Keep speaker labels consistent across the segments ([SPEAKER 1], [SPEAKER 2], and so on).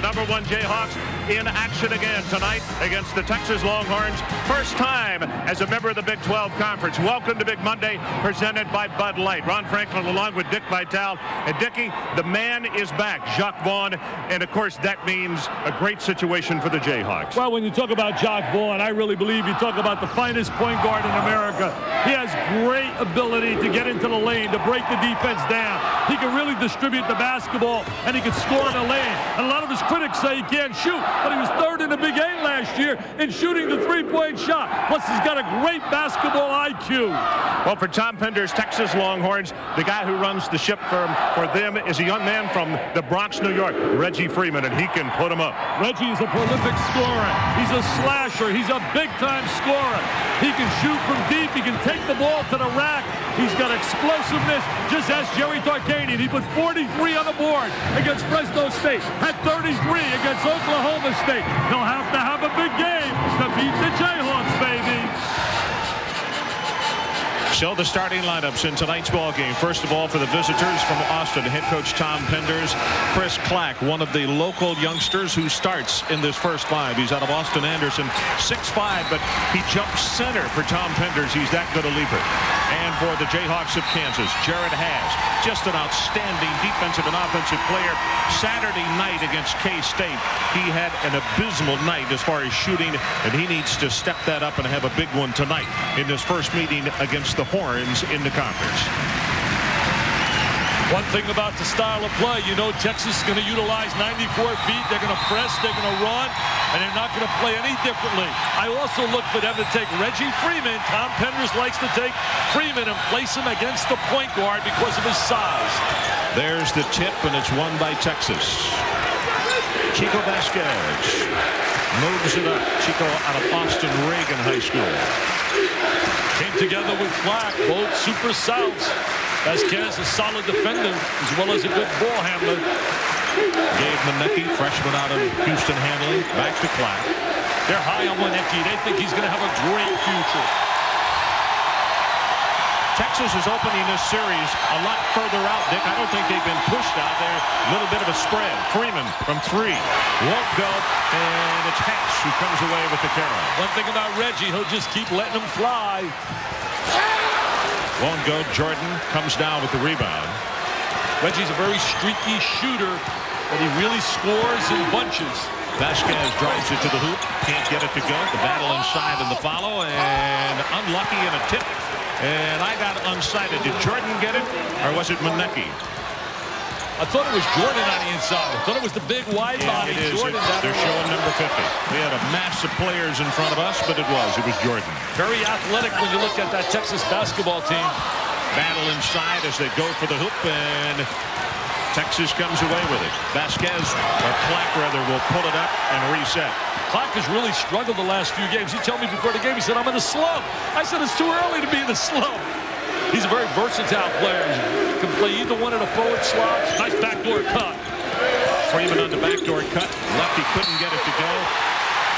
[SPEAKER 1] the #1 Jayhawks in action again tonight against the Texas Longhorns. First time as a member of the Big 12 Conference. Welcome to Big Monday, presented by Bud Light. Ron Franklin along with Dick Vitale. And Dickie, the man is back, Jacques Vaughn. And of course, that means a great situation for the Jayhawks.
[SPEAKER 2] Well, when you talk about Jacques Vaughn, I really believe you talk about the finest point guard in America. He has great ability to get into the lane, to break the defense down. He can really distribute the basketball, and he can score in the lane. And a lot of his critics say he can't shoot, but he was third in the Big 8 last year in shooting the three-point shot. Plus, he's got a great basketball IQ.
[SPEAKER 1] Well, for Tom Pender's Texas Longhorns, the guy who runs the ship for them is a young man from the Bronx, New York, Reggie Freeman, and he can put him up.
[SPEAKER 2] Reggie is a prolific scorer. He's a slasher. He's a big-time scorer. He can shoot from deep. He can take the ball to the rack. He's got explosiveness. Just ask Jerry Tarkanian. He put 43 on the board against Fresno State. Had 33 against Oklahoma State. He'll have to have a big game to beat the Jayhawks, baby.
[SPEAKER 1] So the starting lineups in tonight's ball game. First of all, for the visitors from Austin, head coach Tom Penders, Chris Clack, one of the local youngsters who starts in this first five. He's out of Austin Anderson, 6'5", but he jumps center for Tom Penders. He's that good a leaper. And for the Jayhawks of Kansas, Jared Haas, just an outstanding defensive and offensive player. Saturday night against K-State, he had an abysmal night as far as shooting, and he needs to step that up and have a big one tonight in this first meeting against the Horns in the conference.
[SPEAKER 2] One thing about the style of play, you know Texas is going to utilize 94 feet. They're going to press, they're going to run, and they're not going to play any differently. I also look for them to take Reggie Freeman. Tom Penders likes to take Freeman and place him against the point guard because of his size.
[SPEAKER 1] There's the tip, and it's won by Texas. Chico Vasquez moves it up. Chico out of Austin Reagan High School.
[SPEAKER 2] Came together with Clark, both super souths. Vasquez, a solid defender, as well as a good ball handler.
[SPEAKER 1] Gabe Manecki, freshman out of Houston handling. Back to Clark.
[SPEAKER 2] They're high on Manecki. They think he's going to have a great future.
[SPEAKER 1] Texas is opening this series a lot further out, Dick. I don't think they've been pushed out there. A little bit of a spread. Freeman from three. Won't go, and it's Haas who comes away with the carry.
[SPEAKER 2] One thing about Reggie, he'll just keep letting him fly.
[SPEAKER 1] Won't go. Jordan comes down with the rebound.
[SPEAKER 2] Reggie's a very streaky shooter, but he really scores in bunches.
[SPEAKER 1] Vasquez drives it to the hoop. Can't get it to go. The battle inside and the follow, and unlucky in a tip. And I got unsighted. Did Jordan get it, or was it Manecki?
[SPEAKER 2] I thought it was Jordan on the inside. I thought it was the big wide body.
[SPEAKER 1] It is. They're showing number 50. We had a mass of players in front of us, but it was Jordan.
[SPEAKER 2] Very athletic when you look at that Texas basketball team.
[SPEAKER 1] Battle inside as they go for the hoop, and Texas comes away with it. Vasquez, or Clark rather, will pull it up and reset.
[SPEAKER 2] Clark has really struggled the last few games. He told me before the game, he said, I'm in a slump. I said, it's too early to be in a slump. He's a very versatile player. He can play either one of the forward slots. Nice backdoor cut.
[SPEAKER 1] Freeman on the backdoor cut. Lefty couldn't get it to go.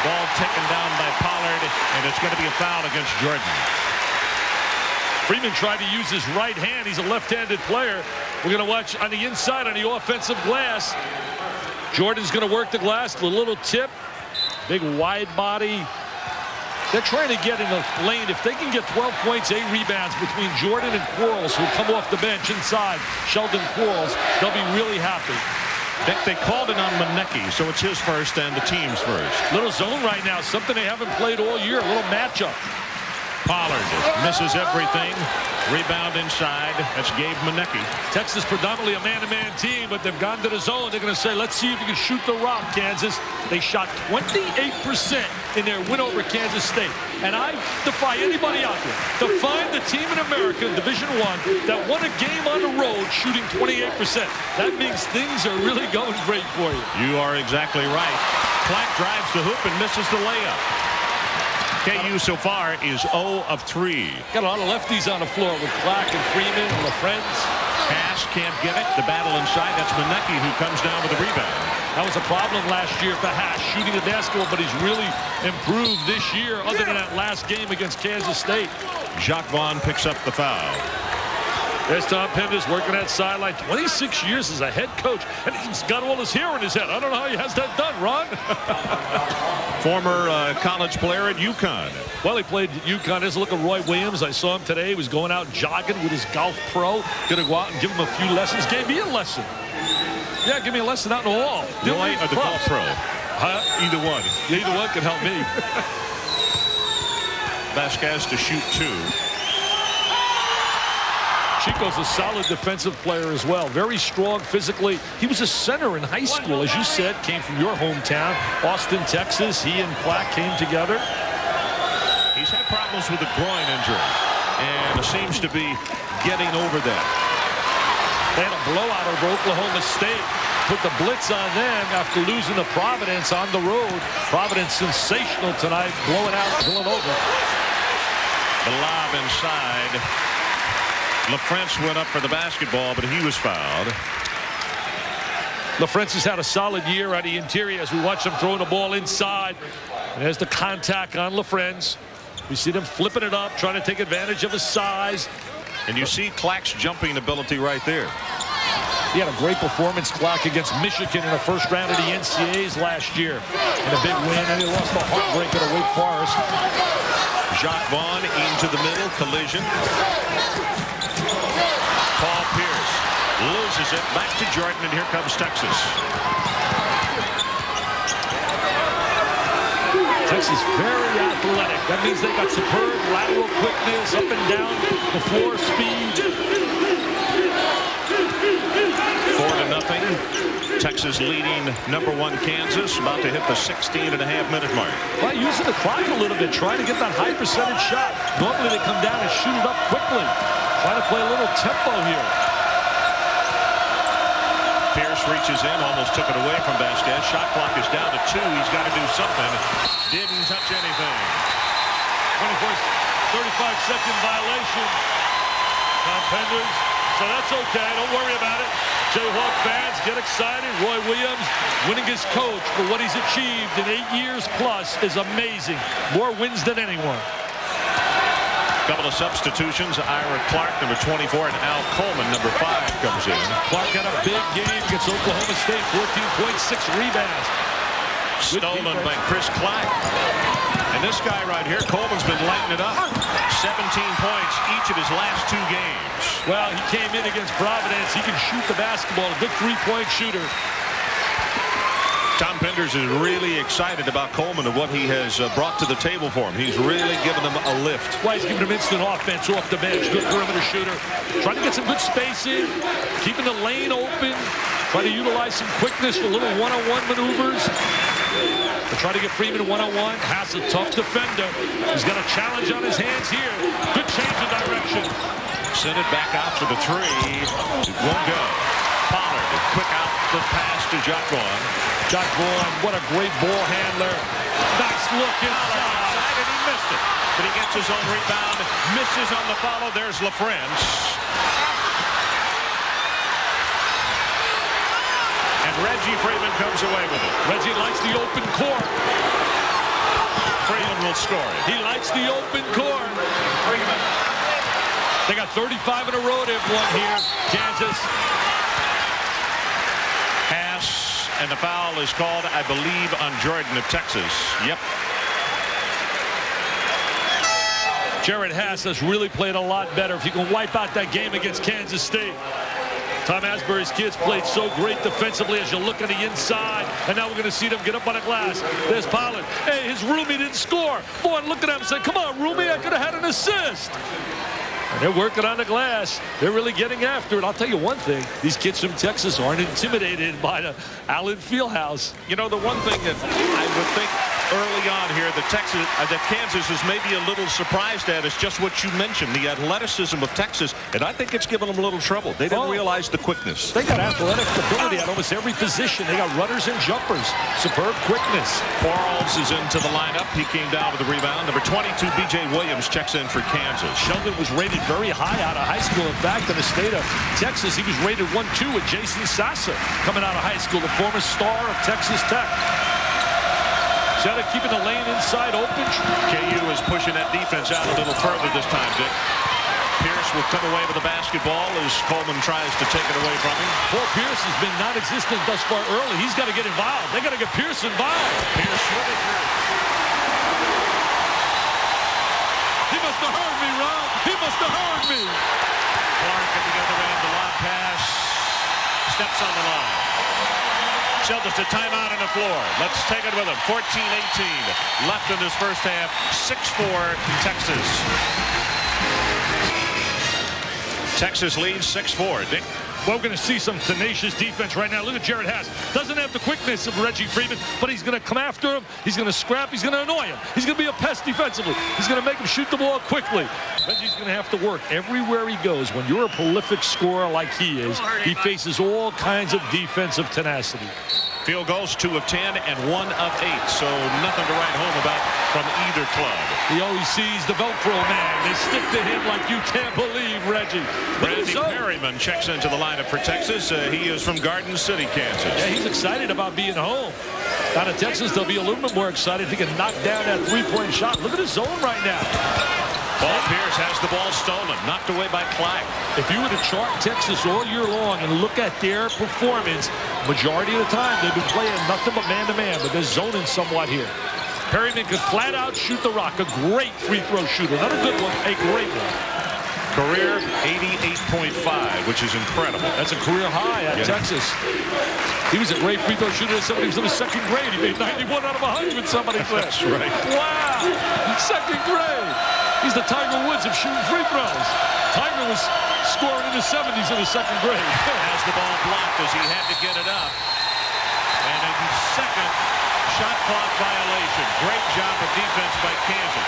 [SPEAKER 1] Ball taken down by Pollard, and it's going to be a foul against Jordan.
[SPEAKER 2] Freeman tried to use his right hand. He's a left-handed player. We're going to watch on the inside on the offensive glass. Jordan's going to work the glass. The little tip. Big wide body. They're trying to get in the lane. If they can get 12 points, 8 rebounds between Jordan and Quarles, who come off the bench inside Sheldon Quarles, they'll be really happy.
[SPEAKER 1] They called it on Manecki, so it's his first and the team's first.
[SPEAKER 2] Little zone right now, something they haven't played all year, a little matchup.
[SPEAKER 1] Pollard misses everything. Rebound inside. That's Gabe Manecki.
[SPEAKER 2] Texas predominantly a man-to-man team, but they've gone to the zone. They're going to say, let's see if you can shoot the rock, Kansas. They shot 28% in their win over Kansas State. And I defy anybody out there to find the team in America in Division I that won a game on the road shooting 28%. That means things are really going great for you.
[SPEAKER 1] You are exactly right. Clark drives the hoop and misses the layup. KU so far is 0 of 3.
[SPEAKER 2] Got a lot of lefties on the floor with Clark and Freeman and LaFrenz.
[SPEAKER 1] Haas can't get it. The battle inside. That's Manecki who comes down with the rebound.
[SPEAKER 2] That was a problem last year for Haas shooting the basketball, but he's really improved this year other than that last game against Kansas State.
[SPEAKER 1] Jacques Vaughn picks up the foul.
[SPEAKER 2] There's Tom Penders working that sideline. 26 years as a head coach, and he's got all his hair in his head. I don't know how he has that done, Ron.
[SPEAKER 1] Former college player at UConn.
[SPEAKER 2] Well, he played at UConn. There's a look at Roy Williams. I saw him today. He was going out jogging with his golf pro. Going to go out and give him a few lessons. Gave me a lesson. Yeah, give me a lesson out in the hall.
[SPEAKER 1] Roy or the golf pro? Either one.
[SPEAKER 2] Either one can help me.
[SPEAKER 1] Vasquez to shoot 2.
[SPEAKER 2] Chico's a solid defensive player as well. Very strong physically. He was a center in high school, as you said. Came from your hometown, Austin, Texas. He and Clack came together.
[SPEAKER 1] He's had problems with a groin injury and seems to be getting over that.
[SPEAKER 2] They had a blowout over Oklahoma State. Put the blitz on them after losing to Providence on the road. Providence sensational tonight, blowing out Villanova.
[SPEAKER 1] The lob inside. LaFrance went up for the basketball, but he was fouled.
[SPEAKER 2] LaFrance has had a solid year at the interior as we watch him throwing the ball inside. And there's the contact on LaFrance. We see them flipping it up, trying to take advantage of his size.
[SPEAKER 1] And you see Clack's jumping ability right there.
[SPEAKER 2] He had a great performance, Clack, against Michigan in the first round of the NCAAs last year. And a big win, and he lost a heartbreaker to Wake Forest.
[SPEAKER 1] Jacques Vaughn into the middle, collision. Paul Pierce loses it, back to Jordan, and here comes Texas.
[SPEAKER 2] Texas very athletic. That means they got superb lateral quickness, up and down the floor speed.
[SPEAKER 1] 4-0. Texas leading #1 Kansas, about to hit the 16.5-minute mark.
[SPEAKER 2] By using the clock a little bit, trying to get that high percentage shot. Normally they come down and shoot it up quickly. Trying to play a little tempo here.
[SPEAKER 1] Pierce reaches in, almost took it away from Vasquez. Shot clock is down to 2. He's got to do something. Didn't touch anything.
[SPEAKER 2] 35-second violation. Tom Penders. So that's okay. Don't worry about it. Jayhawk fans get excited. Roy Williams winning his coach for what he's achieved in 8 years plus is amazing. More wins than anyone.
[SPEAKER 1] Couple of substitutions. Ira Clark, number 24, and Al Coleman, number 5, comes in.
[SPEAKER 2] Clark had a big game against Oklahoma State, 14.6 rebounds.
[SPEAKER 1] Stolen by Chris Clack. And this guy right here, Coleman's been lighting it up. 17 points each of his last 2 games.
[SPEAKER 2] Well, he came in against Providence. He can shoot the basketball, a good three-point shooter.
[SPEAKER 1] Tom Penders is really excited about Coleman and what he has brought to the table for him. He's really given them a lift.
[SPEAKER 2] Well, he's giving them instant offense off the bench. Good perimeter shooter. Trying to get some good spacing. Keeping the lane open. Trying to utilize some quickness for little one-on-one maneuvers. They're trying to get Freeman one-on-one. Has a tough defender. He's got a challenge on his hands here. Good change of direction.
[SPEAKER 1] Send it back out for the 3. It won't go. Pollard, quick out the pass to Jacques Vaughn.
[SPEAKER 2] Jacques Vaughn, what a great ball handler. Nice look inside.
[SPEAKER 1] And he missed it. But he gets his own rebound. Misses on the follow. There's LaFrance. And Reggie Freeman comes away with it.
[SPEAKER 2] Reggie likes the open court.
[SPEAKER 1] Freeman will score it.
[SPEAKER 2] He likes the open court. They got 35 in a row they've won here. Kansas.
[SPEAKER 1] Pass, and the foul is called, I believe, on Jordan of Texas. Yep.
[SPEAKER 2] Jared Haas has really played a lot better. If you can wipe out that game against Kansas State. Tom Asbury's kids played so great defensively as you look on the inside. And now we're going to see them get up on the glass. There's Pollard. Hey, his roomie didn't score. Boy, look at him and say, come on, roomie, I could have had an assist. And they're working on the glass. They're really getting after it. I'll tell you one thing. These kids from Texas aren't intimidated by the Allen Fieldhouse.
[SPEAKER 1] You know, the one thing that I would think early on here that Kansas is maybe a little surprised at is just what you mentioned, the athleticism of Texas. And I think it's given them a little trouble. They didn't realize the quickness.
[SPEAKER 2] They got athletic ability at almost every position. They got runners and jumpers. Superb quickness.
[SPEAKER 1] Quarles is into the lineup. He came down with the rebound. Number 22, B.J. Williams, checks in for Kansas.
[SPEAKER 2] Sheldon was rated very high out of high school. In fact, in the state of Texas, he was rated 1-2 with Jason Sassa coming out of high school, the former star of Texas Tech. Instead of keeping the lane inside open.
[SPEAKER 1] KU is pushing that defense out a little further this time, Dick. Pierce will come away with the basketball as Coleman tries to take it away from him.
[SPEAKER 2] Paul Pierce has been non-existent thus far early. He's got to get involved. They got to get Pierce involved.
[SPEAKER 1] Pierce really through.
[SPEAKER 2] He must have heard me, Ron. He must have heard me.
[SPEAKER 1] Clark at the other end, the lob pass. Steps on the line. Celtics a timeout on the floor. Let's take it with him. 14-18 left in this first half. 6-4 Texas. Texas leads 6-4. Dick?
[SPEAKER 2] Well, we're going to see some tenacious defense right now. Look at Jared Haas. Doesn't have the quickness of Reggie Freeman, but he's going to come after him. He's going to scrap. He's going to annoy him. He's going to be a pest defensively. He's going to make him shoot the ball quickly. Reggie's going to have to work everywhere he goes. When you're a prolific scorer like he is, he faces all kinds of defensive tenacity.
[SPEAKER 1] Field goals, 2 of 10 and 1 of 8. So nothing to write home about from either club.
[SPEAKER 2] He always sees the Velcro man. They stick to him like you can't believe, Reggie.
[SPEAKER 1] Randy Merriman checks into the lineup for Texas. He is from Garden City, Kansas.
[SPEAKER 2] Yeah, he's excited about being home. Down in Texas, they'll be a little bit more excited if he can knock down that three-point shot. Look at his zone right now.
[SPEAKER 1] Paul Pierce has the ball stolen, knocked away by Clack.
[SPEAKER 2] If you were to chart Texas all year long and look at their performance, majority of the time they've been playing nothing but man-to-man, but they're zoning somewhat here. Perryman could flat out shoot the rock. A great free throw shooter. Not a good one, a great one.
[SPEAKER 1] Career 88.5, which is incredible.
[SPEAKER 2] That's a career high at Texas. He was a great free throw shooter. Somebody was in the second grade. He made 91 out of 100, somebody said.
[SPEAKER 1] That's right.
[SPEAKER 2] Wow, second grade. He's the Tiger Woods of shooting free throws. Tiger was scoring in the 70s in the second grade.
[SPEAKER 1] Has the ball blocked as he had to get it up. And a second shot clock violation. Great job of defense by Kansas.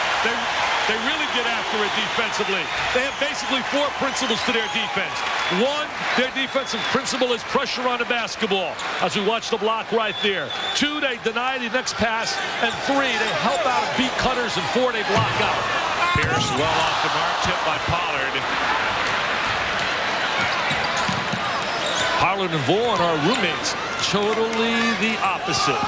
[SPEAKER 2] They really get after it defensively. They have basically 4 principles to their defense. 1, their defensive principle is pressure on the basketball, as we watch the block right there. 2, they deny the next pass. And 3, they help out and beat cutters. And 4, they block out.
[SPEAKER 1] Pierce well off the mark, tipped by Pollard.
[SPEAKER 2] Pollard and Vaughn are roommates. Totally the opposite.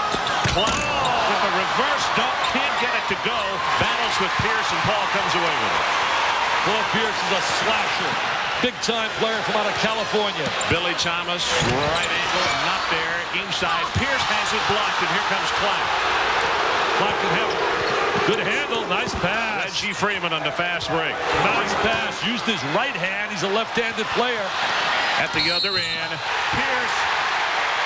[SPEAKER 1] Clark with a reverse dunk, can't get it to go. Battles with Pierce, and Paul comes away with it.
[SPEAKER 2] Paul Pierce is a slasher. Big-time player from out of California.
[SPEAKER 1] Billy Thomas, right angle, not there. Inside, Pierce has it blocked, and here comes Clark.
[SPEAKER 2] Clark can have it. Good handle, nice pass.
[SPEAKER 1] Reggie Freeman on the fast break.
[SPEAKER 2] Nice pass, used his right hand. He's a left-handed player.
[SPEAKER 1] At the other end, Pierce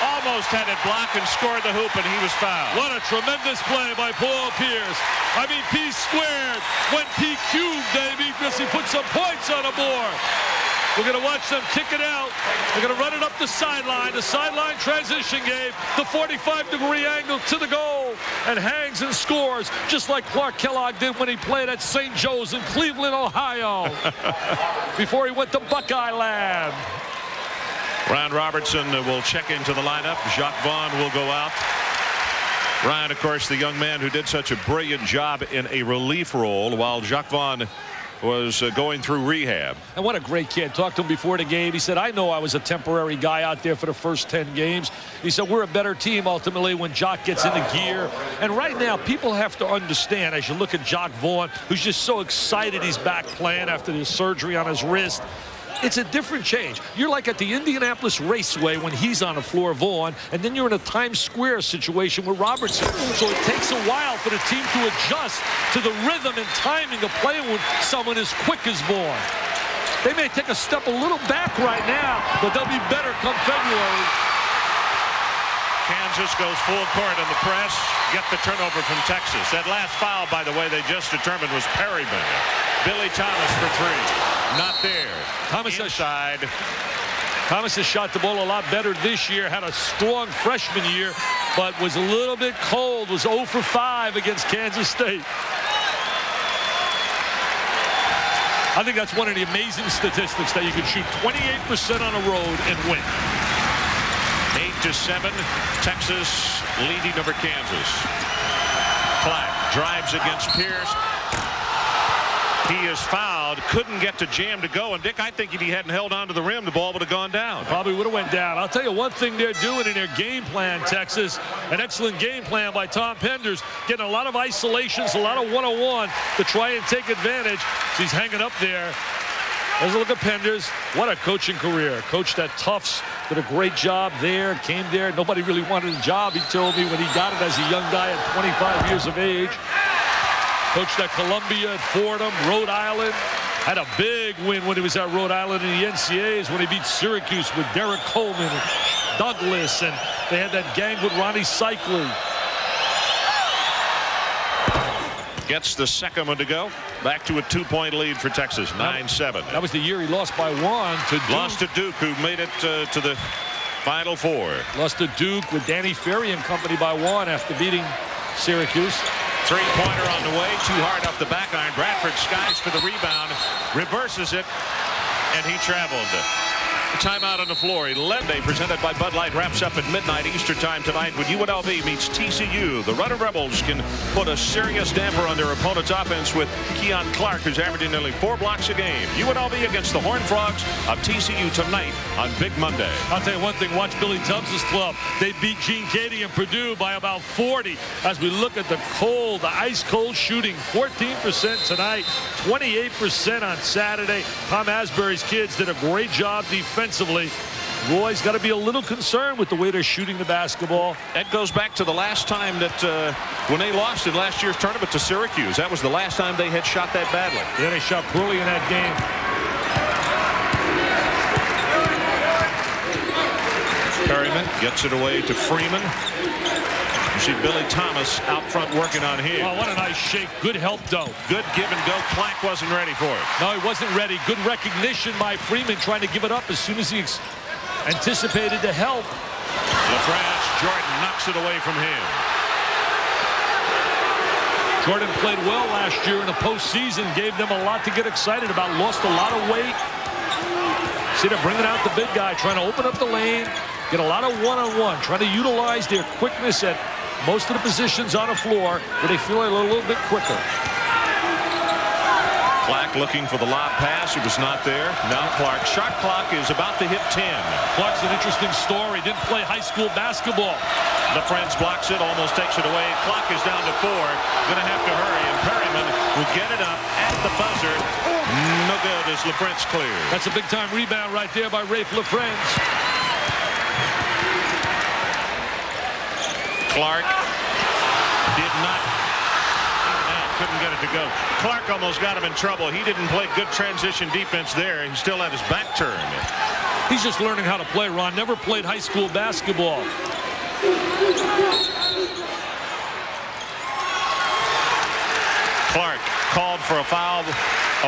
[SPEAKER 1] almost had it blocked and scored the hoop, and he was fouled.
[SPEAKER 2] What a tremendous play by Paul Pierce. I mean, P squared went P cubed, baby, because he put some points on the board. We're going to watch them kick it out. They're going to run it up the sideline. The sideline transition game. The 45-degree angle to the goal. And hangs and scores, just like Clark Kellogg did when he played at St. Joe's in Cleveland, Ohio. Before he went to Buckeye Land.
[SPEAKER 1] Ryan Robertson will check into the lineup. Jacques Vaughn will go out. Ryan, of course, the young man who did such a brilliant job in a relief role while Jacques Vaughn was going through rehab.
[SPEAKER 2] And what a great kid. Talked to him before the game. He said, I know I was a temporary guy out there for the first 10 games. He said, we're a better team ultimately when Jock gets into gear. And right now, people have to understand, as you look at Jacques Vaughn, who's just so excited he's back playing after the surgery on his wrist. It's a different change. You're like at the Indianapolis Raceway when he's on the floor, Vaughn, and then you're in a Times Square situation with Robertson. So it takes a while for the team to adjust to the rhythm and timing of playing with someone as quick as Vaughn. They may take a step a little back right now, but they'll be better come February.
[SPEAKER 1] Kansas goes full court on the press. Get the turnover from Texas. That last foul, by the way, they just determined was Perryman. Billy Thomas for 3. Not there.
[SPEAKER 2] Thomas
[SPEAKER 1] inside.
[SPEAKER 2] Thomas has shot the ball a lot better this year. Had a strong freshman year, but was a little bit cold. Was 0 for 5 against Kansas State. I think that's one of the amazing statistics that you can shoot 28% on a road and win.
[SPEAKER 1] 8-7, Texas leading over Kansas. Clack drives against Pierce. He is fouled, couldn't get to jam to go, and Dick, I think if he hadn't held on to the rim, the ball would have gone down.
[SPEAKER 2] Probably would have went down. I'll tell you one thing they're doing in their game plan, Texas, an excellent game plan by Tom Penders, getting a lot of isolations, a lot of one-on-one to try and take advantage. He's hanging up there. Let's look at Penders. What a coaching career. Coached at Tufts. Did a great job there. Came there. Nobody really wanted a job, he told me, when he got it as a young guy at 25 years of age. Coached at Columbia, at Fordham, Rhode Island. Had a big win when he was at Rhode Island in the NCAAs when he beat Syracuse with Derek Coleman and Douglas. And they had that gang with Ronnie Cycli.
[SPEAKER 1] Gets the second one to go. Back to a 2-point lead for Texas, 9-7.
[SPEAKER 2] That was the year he lost by 1 to Duke.
[SPEAKER 1] Lost to Duke, who made it to the Final Four.
[SPEAKER 2] Lost to Duke with Danny Ferry and company by 1 after beating Syracuse.
[SPEAKER 1] Three-pointer on the way, too hard off the back iron. Bradford skies for the rebound, reverses it, and he traveled. Timeout on the floor. 11 day presented by Bud Light wraps up at midnight Eastern time tonight when UNLV meets TCU. The Runner Rebels can put a serious damper on their opponent's offense with Keon Clark, who's averaging nearly 4 blocks a game. UNLV against the Horned Frogs of TCU tonight on Big Monday.
[SPEAKER 2] I'll tell you one thing, watch Billy Tubbs' club. They beat Gene Cady and Purdue by about 40 as we look at the ice cold shooting. 14% tonight, 28% on Saturday. Tom Asbury's kids did a great job defensively. Roy's got to be a little concerned with the way they're shooting the basketball.
[SPEAKER 1] That goes back to the last time that when they lost in last year's tournament to Syracuse. That was the last time they had shot that badly.
[SPEAKER 2] Yeah, they shot poorly in that game.
[SPEAKER 1] Perryman gets it away to Freeman. You see Billy Thomas out front working on him.
[SPEAKER 2] Oh, what a nice shake. Good help, though.
[SPEAKER 1] Good give and go. Clark wasn't ready for it.
[SPEAKER 2] No, he wasn't ready. Good recognition by Freeman, trying to give it up as soon as he anticipated the help.
[SPEAKER 1] LaFrance, Jordan knocks it away from him.
[SPEAKER 2] Jordan played well last year in the postseason. Gave them a lot to get excited about. Lost a lot of weight. See, they're bringing out the big guy, trying to open up the lane. Get a lot of one-on-one. Trying to utilize their quickness at most of the positions on the floor where they feel a little bit quicker.
[SPEAKER 1] Clark looking for the lob pass. It was not there. Now Clark. Shot clock is about to hit 10.
[SPEAKER 2] Clark's an interesting story. Didn't play high school basketball.
[SPEAKER 1] LaFrance blocks it, almost takes it away. Clock is down to 4. Going to have to hurry. And Perryman will get it up at the buzzer. No good as LaFrance clears.
[SPEAKER 2] That's a big-time rebound right there by Rafe LaFrance.
[SPEAKER 1] Clark did not. Couldn't get it to go. Clark almost got him in trouble. He didn't play good transition defense there. He still had his back turned.
[SPEAKER 2] He's just learning how to play, Ron. Never played high school basketball.
[SPEAKER 1] Clark called for a foul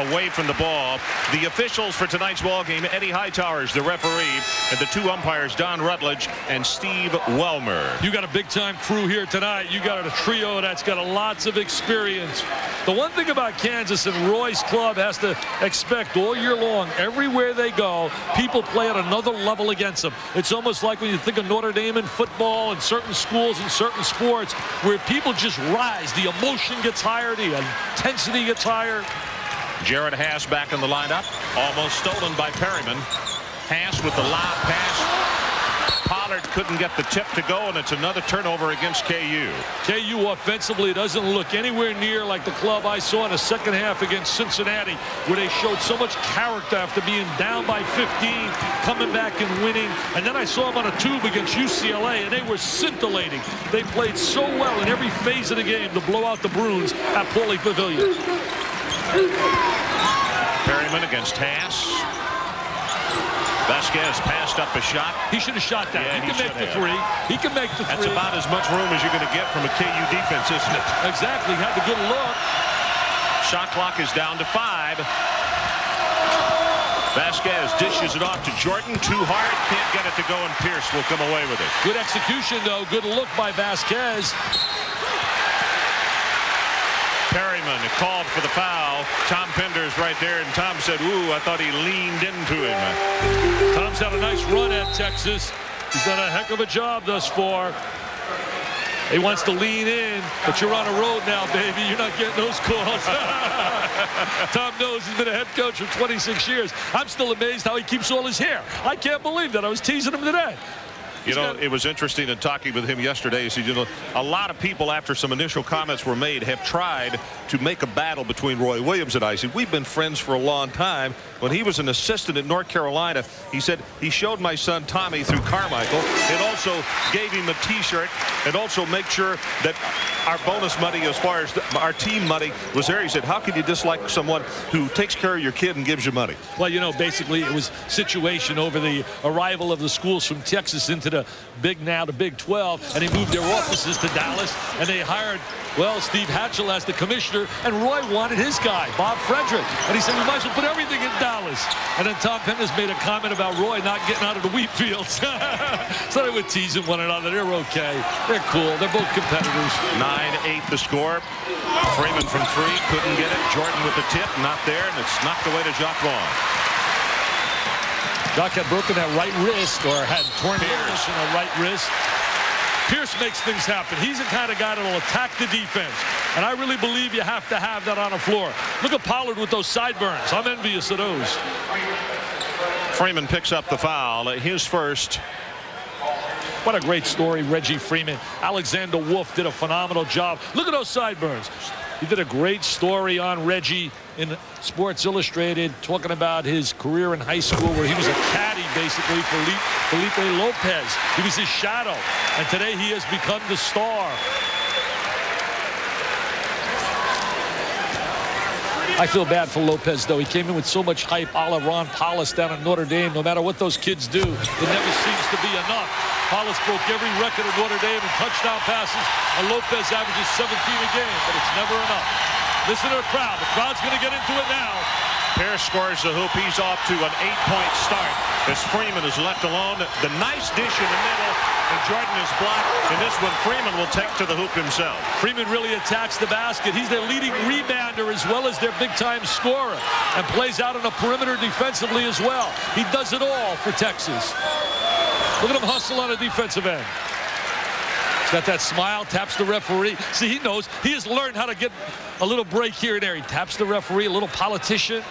[SPEAKER 1] away from the ball. The officials for tonight's ball game, Eddie Hightowers, the referee, and the 2 umpires, Don Rutledge and Steve Welmer.
[SPEAKER 2] You got a big-time crew here tonight. You got a trio that's got lots of experience. The one thing about Kansas and Roy's club has to expect all year long, everywhere they go, people play at another level against them. It's almost like when you think of Notre Dame in football and certain schools and certain sports where people just rise. The emotion gets higher, the intensity gets higher.
[SPEAKER 1] Jared Haas back in the lineup. Almost stolen by Perryman. Haas with the lob pass. Pollard couldn't get the tip to go, and it's another turnover against KU.
[SPEAKER 2] KU offensively doesn't look anywhere near like the club I saw in the second half against Cincinnati, where they showed so much character after being down by 15, coming back and winning. And then I saw them on a tube against UCLA, and they were scintillating. They played so well in every phase of the game to blow out the Bruins at Pauley Pavilion.
[SPEAKER 1] Perryman against Haas. Vasquez passed up a shot.
[SPEAKER 2] He should have shot that.
[SPEAKER 1] Yeah,
[SPEAKER 2] he can make the 3. He can make the 3.
[SPEAKER 1] That's about as much room as you're going to get from a KU defense, isn't it?
[SPEAKER 2] Exactly. Had the good look.
[SPEAKER 1] Shot clock is down to 5. Vasquez dishes it off to Jordan. Too hard. Can't get it to go, and Pierce will come away with it.
[SPEAKER 2] Good execution, though. Good look by Vasquez.
[SPEAKER 1] Perryman called for the foul. Tom Penders right there, and Tom said, ooh, I thought he leaned into him.
[SPEAKER 2] Tom's had a nice run at Texas. He's done a heck of a job thus far. He wants to lean in, but you're on a road now, baby. You're not getting those calls. Tom knows he's been a head coach for 26 years. I'm still amazed how he keeps all his hair. I can't believe that. I was teasing him today.
[SPEAKER 1] You know, it was interesting in talking with him yesterday. He said, you know, a lot of people, after some initial comments were made, have tried to make a battle between Roy Williams and I. He said, we've been friends for a long time. When he was an assistant at North Carolina, he said he showed my son Tommy through Carmichael. It also gave him a T-shirt and also make sure that our bonus money, as far as our team money, was there. He said, how could you dislike someone who takes care of your kid and gives you money?
[SPEAKER 2] Well, you know, basically it was situation over the arrival of the schools from Texas into the Big 12, and they moved their offices to Dallas, and they hired, well, Steve Hatchell as the commissioner, and Roy wanted his guy, Bob Frederick, and he said, we might as well put everything in Dallas. And then Tom Penders made a comment about Roy not getting out of the wheat fields. So they were teasing one another. They're okay. They're cool. They're both competitors.
[SPEAKER 1] 9-8 the score. Freeman from three, couldn't get it. Jordan with the tip, not there, and it's knocked away to Jacques Vaughn.
[SPEAKER 2] Jacques had broken that right wrist, or had torn ligament in the right wrist. Pierce makes things happen. He's the kind of guy that will attack the defense. And I really believe you have to have that on the floor. Look at Pollard with those sideburns. I'm envious of those.
[SPEAKER 1] Freeman picks up the foul. His first.
[SPEAKER 2] What a great story, Reggie Freeman. Alexander Wolf did a phenomenal job. Look at those sideburns. He did a great story on Reggie in Sports Illustrated, talking about his career in high school, where he was a caddy basically for Felipe Lopez. He was his shadow, and today he has become the star. I feel bad for Lopez, though. He came in with so much hype, a la Ron Paulus down at Notre Dame. No matter what those kids do, it never seems to be enough. Paulus broke every record at Notre Dame in touchdown passes, and Lopez averages 17 a game, but it's never enough. Listen to the crowd. The crowd's going to get into it now.
[SPEAKER 1] Pierce scores the hoop. He's off to an 8-point start as Freeman is left alone. The nice dish in the middle, and Jordan is blocked. And this one, Freeman will take to the hoop himself.
[SPEAKER 2] Freeman really attacks the basket. He's their leading rebounder as well as their big-time scorer, and plays out on the perimeter defensively as well. He does it all for Texas. Look at him hustle on the defensive end. He's got that smile, taps the referee. See, he knows. He has learned how to get a little break here and there. He taps the referee, a little politician.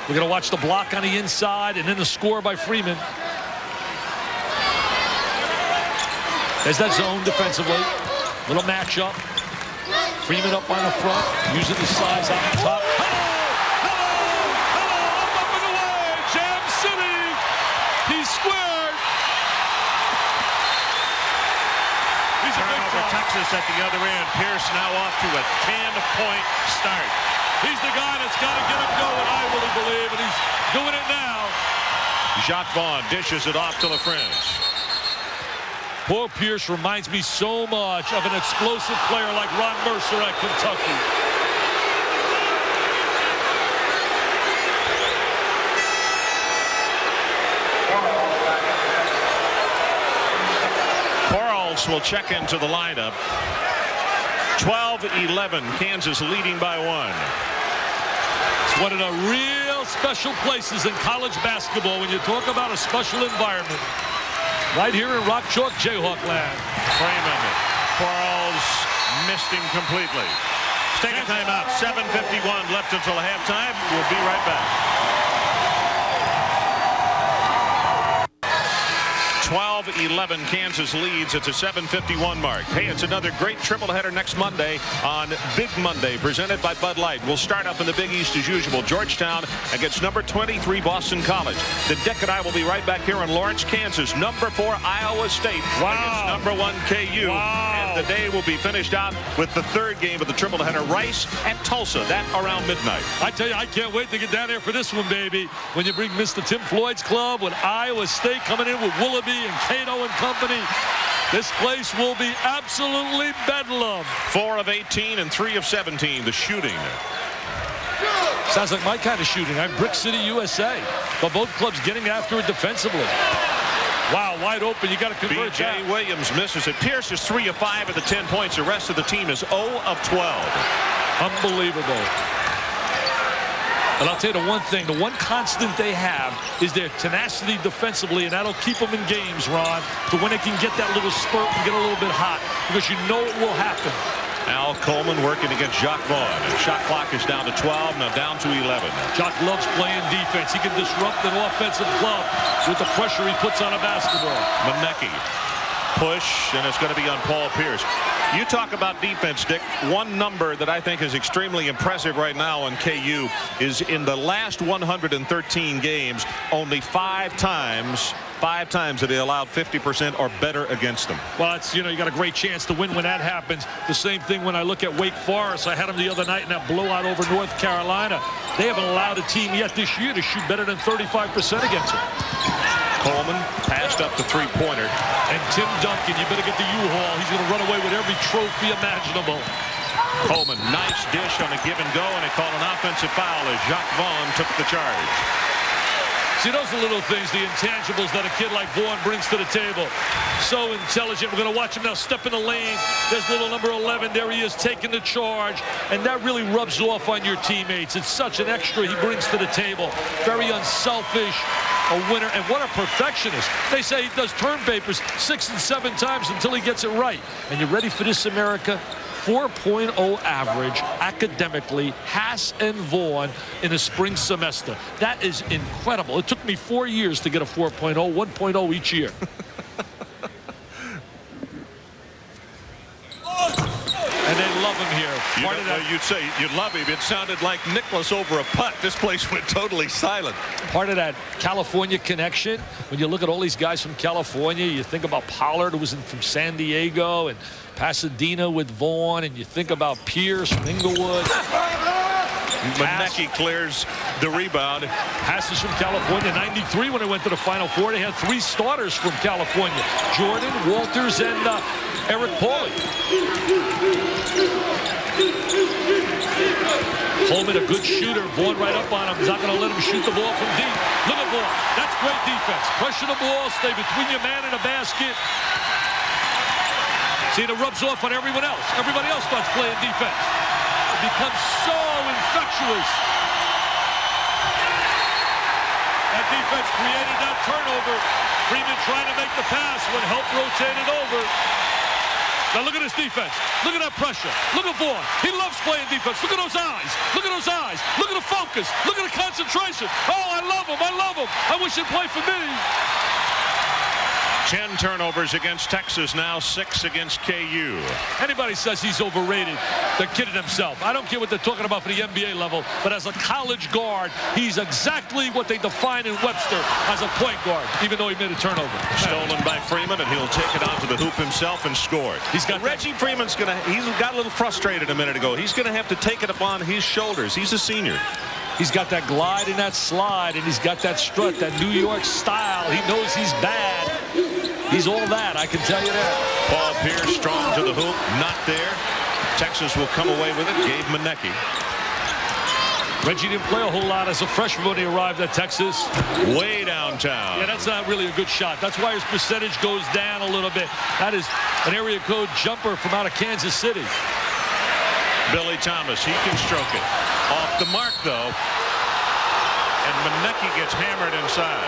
[SPEAKER 2] We're going to watch the block on the inside and then the score by Freeman. There's that zone defensively. Little matchup. Freeman up on the front, using the size on the top. Up and away, Jam City. He's squared. He's a big
[SPEAKER 1] Turnover, Texas at the other end. Pierce now off to a 10-point start.
[SPEAKER 2] He's the guy that's got to get him going, I really believe, and he's doing it now.
[SPEAKER 1] Jacques Vaughn dishes it off to the fringe.
[SPEAKER 2] Paul Pierce reminds me so much of an explosive player like Ron Mercer at Kentucky.
[SPEAKER 1] Quarles will check into the lineup. 12-11, Kansas leading by 1.
[SPEAKER 2] It's one of the real special places in college basketball when you talk about a special environment. Right here in Rock Chalk Jayhawk land.
[SPEAKER 1] Freeman. Quarles missed him completely. Let's take a timeout. 7:51 left until halftime. We'll be right back. 12-11, Kansas leads. It's a 7:51 mark. Hey, it's another great triple header next Monday on Big Monday, presented by Bud Light. We'll start up in the Big East as usual. Georgetown against number 23 Boston College. The Dick and I will be right back here in Lawrence, Kansas. Number 4 Iowa State against number 1 KU.
[SPEAKER 2] Wow.
[SPEAKER 1] And the day will be finished out with the third game of the triple header. Rice at Tulsa. That around midnight.
[SPEAKER 2] I tell you, I can't wait to get down there for this one, baby. When you bring Mr. Tim Floyd's club with Iowa State coming in with Willoughby and Cato and company, this place will be absolutely bedlam.
[SPEAKER 1] 4 of 18 and 3 of 17. The shooting.
[SPEAKER 2] Sounds like my kind of shooting. I'm Brick City, USA. But both clubs getting after it defensively. Wow, wide open. You got to convert that.
[SPEAKER 1] B.J. Williams misses it. Pierce is 3 of 5 at the 10 points. The rest of the team is 0 of 12.
[SPEAKER 2] Unbelievable. But I'll tell you the one thing, the one constant they have is their tenacity defensively, and that'll keep them in games, Ron, to when they can get that little spurt and get a little bit hot, because you know it will happen.
[SPEAKER 1] Al Coleman working against Jacques Vaughn. Shot clock is down to 12, now down to 11.
[SPEAKER 2] Jacques loves playing defense. He can disrupt an offensive club with the pressure he puts on a basketball.
[SPEAKER 1] Manecki. Push, and it's going to be on Paul Pierce. You talk about defense, Dick. One number that I think is extremely impressive right now on KU is in the last 113 games, only five times that they allowed 50% or better against them.
[SPEAKER 2] Well, it's, you got a great chance to win when that happens. The same thing when I look at Wake Forest. I had them the other night in that blowout over North Carolina. They haven't allowed a team yet this year to shoot better than 35% against them.
[SPEAKER 1] Coleman passed up the three-pointer.
[SPEAKER 2] And Tim Duncan, you better get the U-Haul. He's going to run away with every trophy imaginable.
[SPEAKER 1] Coleman, nice dish on a give and go, and they called an offensive foul as Jacques Vaughn took the charge.
[SPEAKER 2] See, those are little things, the intangibles that a kid like Vaughn brings to the table. So intelligent. We're going to watch him now step in the lane. There's little number 11. There he is taking the charge. And that really rubs off on your teammates. It's such an extra he brings to the table. Very unselfish. A winner, and what a perfectionist. They say he does turn papers 6 and 7 times until he gets it right. And you ready for this, America? 4.0 average academically, Haas and Vaughn in a spring semester. That is incredible. It took me 4 years to get a 4.0, 1.0 each year. And they love him here.
[SPEAKER 1] You'd say you'd love him. It sounded like Nicholas over a putt. This place went totally silent.
[SPEAKER 2] Part of that California connection. When you look at all these guys from California, you think about Pollard, who was from San Diego, and Pasadena with Vaughn, and you think about Pierce from Inglewood.
[SPEAKER 1] Manecki clears the rebound.
[SPEAKER 2] Passes from California. 93 when they went to the Final Four. They had 3 starters from California. Jordan, Walters, and Eric Pauly. Coleman, a good shooter. Vaughn right up on him. He's not going to let him shoot the ball from deep. Look at Vaughn. That's great defense. Pressure the ball. Stay between your man and the basket. See, it rubs off on everyone else. Everybody else starts playing defense. It becomes so infectious. That defense created that turnover. Freeman trying to make the pass when help rotated over. Now look at his defense. Look at that pressure. Look at Vaughn. He loves playing defense. Look at those eyes. Look at those eyes. Look at the focus. Look at the concentration. Oh, I love him. I love him. I wish he'd play for me.
[SPEAKER 1] 10 turnovers against Texas, now 6 against KU.
[SPEAKER 2] Anybody says he's overrated, they're kidding themselves. I don't care what they're talking about for the NBA level, but as a college guard, he's exactly what they define in Webster as a point guard, even though he made a turnover.
[SPEAKER 1] Stolen by Freeman, and he'll take it out to the hoop himself and score.
[SPEAKER 2] He's got
[SPEAKER 1] Reggie Freeman's going to, he's got a little frustrated a minute ago. He's going to have to take it upon his shoulders. He's a senior.
[SPEAKER 2] He's got that glide and that slide, and he's got that strut, that New York style. He knows he's bad. He's all that, I can tell you that.
[SPEAKER 1] Paul Pierce strong to the hoop, not there. Texas will come away with it. Gabe Manecki.
[SPEAKER 2] Reggie didn't play a whole lot as a freshman when he arrived at Texas.
[SPEAKER 1] Way downtown.
[SPEAKER 2] Yeah, that's not really a good shot. That's why his percentage goes down a little bit. That is an area code jumper from out of Kansas City.
[SPEAKER 1] Billy Thomas, he can stroke it. Off the mark, though. And Manecki gets hammered inside.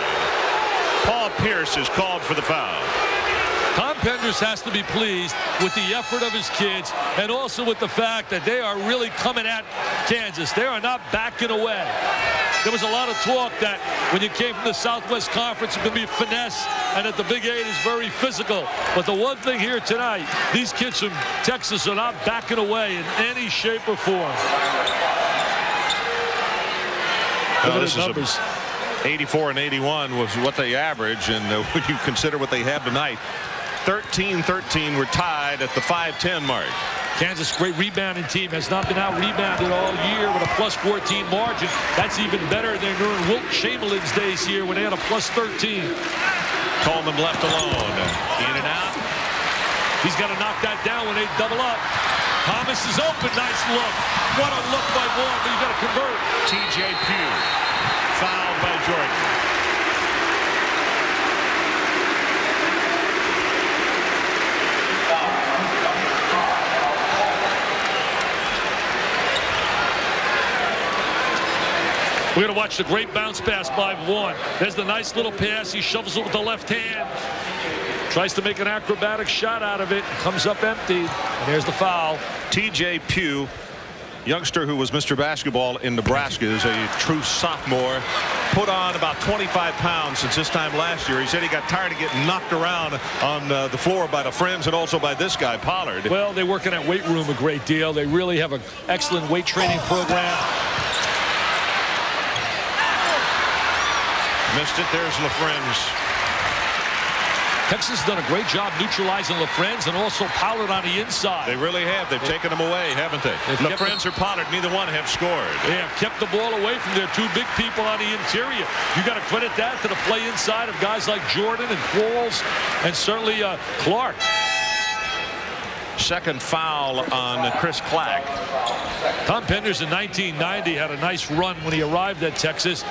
[SPEAKER 1] Paul Pierce is called for the foul.
[SPEAKER 2] Tom Penders has to be pleased with the effort of his kids and also with the fact that they are really coming at Kansas. They are not backing away. There was a lot of talk that when you came from the Southwest Conference, it's going to be finesse, and that the Big 8 is very physical. But the one thing here tonight, these kids from Texas are not backing away in any shape or form. Look at
[SPEAKER 1] this
[SPEAKER 2] the numbers.
[SPEAKER 1] 84 and 81 was what they average, and when you consider what they have tonight, 13-13 were tied at the 5-10 mark.
[SPEAKER 2] Kansas, great rebounding team, has not been out-rebounded all year with a +14 margin. That's even better than during Wilt Chamberlain's days here when they had a +13.
[SPEAKER 1] Coleman left alone. In and out.
[SPEAKER 2] He's got to knock that down when they double up. Thomas is open. Nice look. What a look by Vaughn, but you got to convert.
[SPEAKER 1] T.J. Pugh. Fouled by Jordan.
[SPEAKER 2] We're going to watch the great bounce pass by Vaughn. There's the nice little pass. He shovels it with the left hand. Tries to make an acrobatic shot out of it. Comes up empty. And there's the foul.
[SPEAKER 1] T.J. Pugh, youngster who was Mr. Basketball in Nebraska, is a true sophomore. Put on about 25 pounds since this time last year. He said he got tired of getting knocked around on the floor by the friends and also by this guy, Pollard.
[SPEAKER 2] Well, they work in that weight room a great deal. They really have an excellent weight training program.
[SPEAKER 1] Missed it. There's LaFrentz.
[SPEAKER 2] Texas has done a great job neutralizing LaFrentz and also Pollard on the inside.
[SPEAKER 1] They really have. They've taken them away, haven't they? LaFrentz or Pollard, neither one have scored.
[SPEAKER 2] They have kept the ball away from their two big people on the interior. You got to credit that to the play inside of guys like Jordan and Qualls and certainly Clark.
[SPEAKER 1] Second foul on Chris Clack.
[SPEAKER 2] Tom Penders in 1990 had a nice run when he arrived at Texas.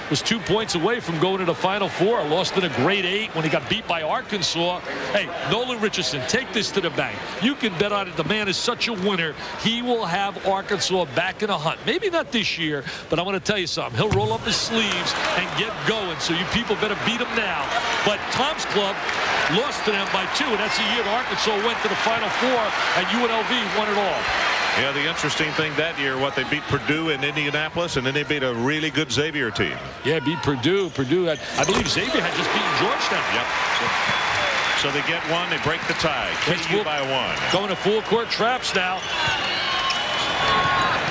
[SPEAKER 2] Was 2 points away from going to the Final Four. Lost in a grade 8 when he got beat by Arkansas. Hey, Nolan Richardson, take this to the bank. You can bet on it. The man is such a winner. He will have Arkansas back in a hunt. Maybe not this year, but I'm going to tell you something. He'll roll up his sleeves and get going. So you people better beat him now. But Tom's club lost to them by 2, and that's the year Arkansas went to the Final Four, and UNLV won it all.
[SPEAKER 1] Yeah, the interesting thing that year, they beat Purdue in Indianapolis, and then they beat a really good Xavier team.
[SPEAKER 2] Yeah, beat Purdue. I believe Xavier had just beaten Georgetown.
[SPEAKER 1] Yep. So they get one, they break the tie. KU by 1.
[SPEAKER 2] Going to full court traps now.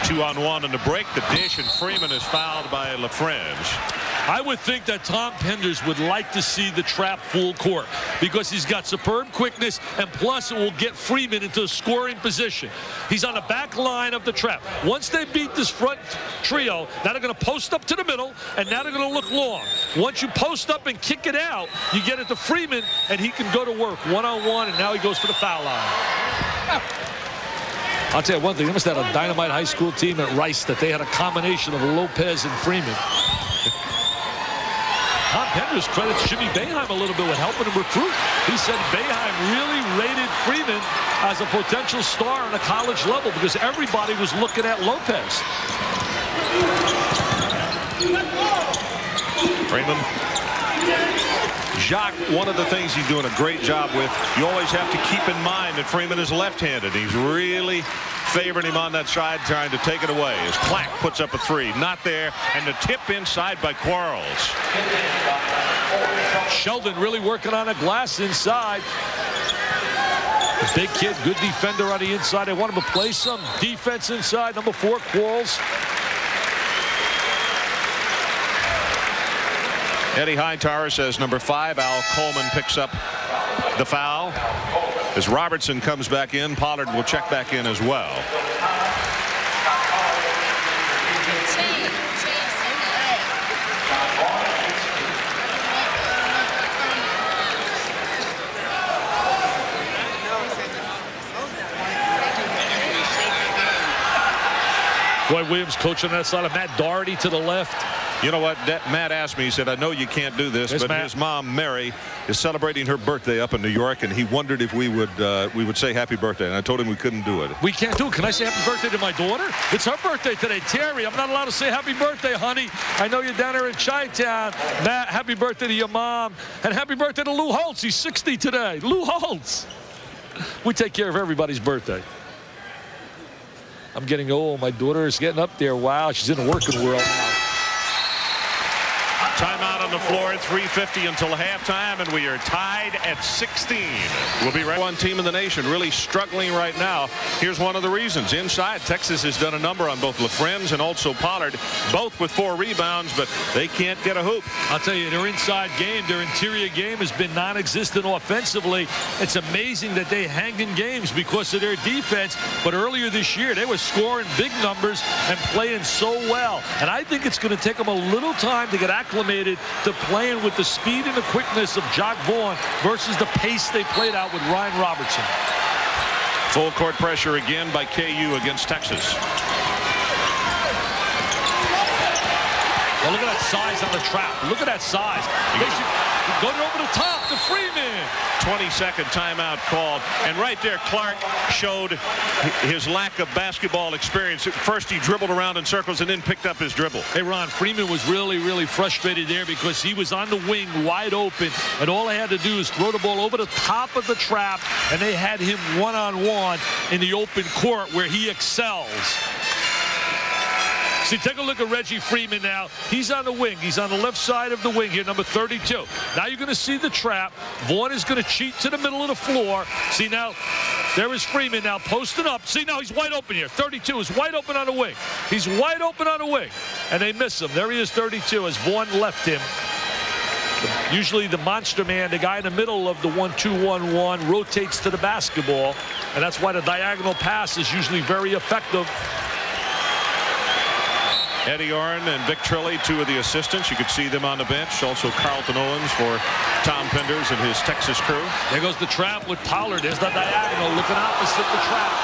[SPEAKER 1] 2-on-1 in the break. The dish, and Freeman is fouled by LaFrentz.
[SPEAKER 2] I would think that Tom Penders would like to see the trap full court because he's got superb quickness, and plus it will get Freeman into a scoring position. He's on the back line of the trap. Once they beat this front trio, now they're going to post up to the middle, and now they're going to look long. Once you post up and kick it out, you get it to Freeman, and he can go to work one-on-one, and now he goes for the foul line. I'll tell you one thing. They must have had a dynamite high school team at Rice that they had a combination of Lopez and Freeman. Tom Penders credits Jimmy Boeheim a little bit with helping him recruit. He said Boeheim really rated Freeman as a potential star on a college level because everybody was looking at Lopez.
[SPEAKER 1] Freeman. Jacques, one of the things he's doing a great job with, you always have to keep in mind that Freeman is left-handed. He's really favoring him on that side, trying to take it away as Clack puts up a 3. Not there, and the tip inside by Quarles.
[SPEAKER 2] Sheldon really working on a glass inside. The big kid, good defender on the inside. They want him to play some defense inside. Number 4, Qualls.
[SPEAKER 1] Eddie Hightower says number 5, Al Coleman picks up the foul. As Robertson comes back in, Pollard will check back in as well.
[SPEAKER 2] Roy Williams coaching on that side of Matt Doherty to the left.
[SPEAKER 1] You know what? Matt asked me, he said, I know you can't do this, but Matt, his mom, Mary, is celebrating her birthday up in New York, and he wondered if we would say happy birthday, and I told him we couldn't do it.
[SPEAKER 2] We can't do it. Can I say happy birthday to my daughter? It's her birthday today. Terry, I'm not allowed to say happy birthday, honey. I know you're down there in Chi-Town. Matt, happy birthday to your mom, and happy birthday to Lou Holtz. He's 60 today. Lou Holtz. We take care of everybody's birthday. I'm getting old. My daughter is getting up there. Wow, she's in the working world now.
[SPEAKER 1] Timeout on the floor, 3:50 until halftime, and we are tied at 16. We'll be right. One team in the nation really struggling right now. Here's one of the reasons. Inside, Texas has done a number on both LaFrentz and also Pollard, both with 4 rebounds, but they can't get a hoop.
[SPEAKER 2] I'll tell you, their inside game, their interior game has been non-existent offensively. It's amazing that they hang in games because of their defense, but earlier this year, they were scoring big numbers and playing so well. And I think it's going to take them a little time to get acclimated to playing with the speed and the quickness of Jacques Vaughn versus the pace they played out with Ryan Robertson.
[SPEAKER 1] Full court pressure again by KU against Texas.
[SPEAKER 2] Oh, look at that size on the trap. Look at that size. They should go over the top to Freeman.
[SPEAKER 1] 20-second timeout called. And right there, Clark showed his lack of basketball experience. At first, he dribbled around in circles and then picked up his dribble.
[SPEAKER 2] Hey, Ron, Freeman was really, really frustrated there because he was on the wing wide open, and all I had to do is throw the ball over the top of the trap, and they had him one-on-one in the open court where he excels. See, take a look at Reggie Freeman now. He's on the wing. He's on the left side of the wing here, number 32. Now you're going to see the trap. Vaughn is going to cheat to the middle of the floor. See, now, there is Freeman now posting up. See, now he's wide open here. 32 is wide open on the wing. He's wide open on the wing. And they miss him. There he is, 32, as Vaughn left him. Usually the monster man, the guy in the middle of the 1-2-1-1, rotates to the basketball. And that's why the diagonal pass is usually very effective.
[SPEAKER 1] Eddie Orrin and Vic Trilly, two of the assistants. You could see them on the bench. Also Carlton Owens for Tom Penders and his Texas crew.
[SPEAKER 2] There goes the trap with Pollard. There's the diagonal looking opposite the trap.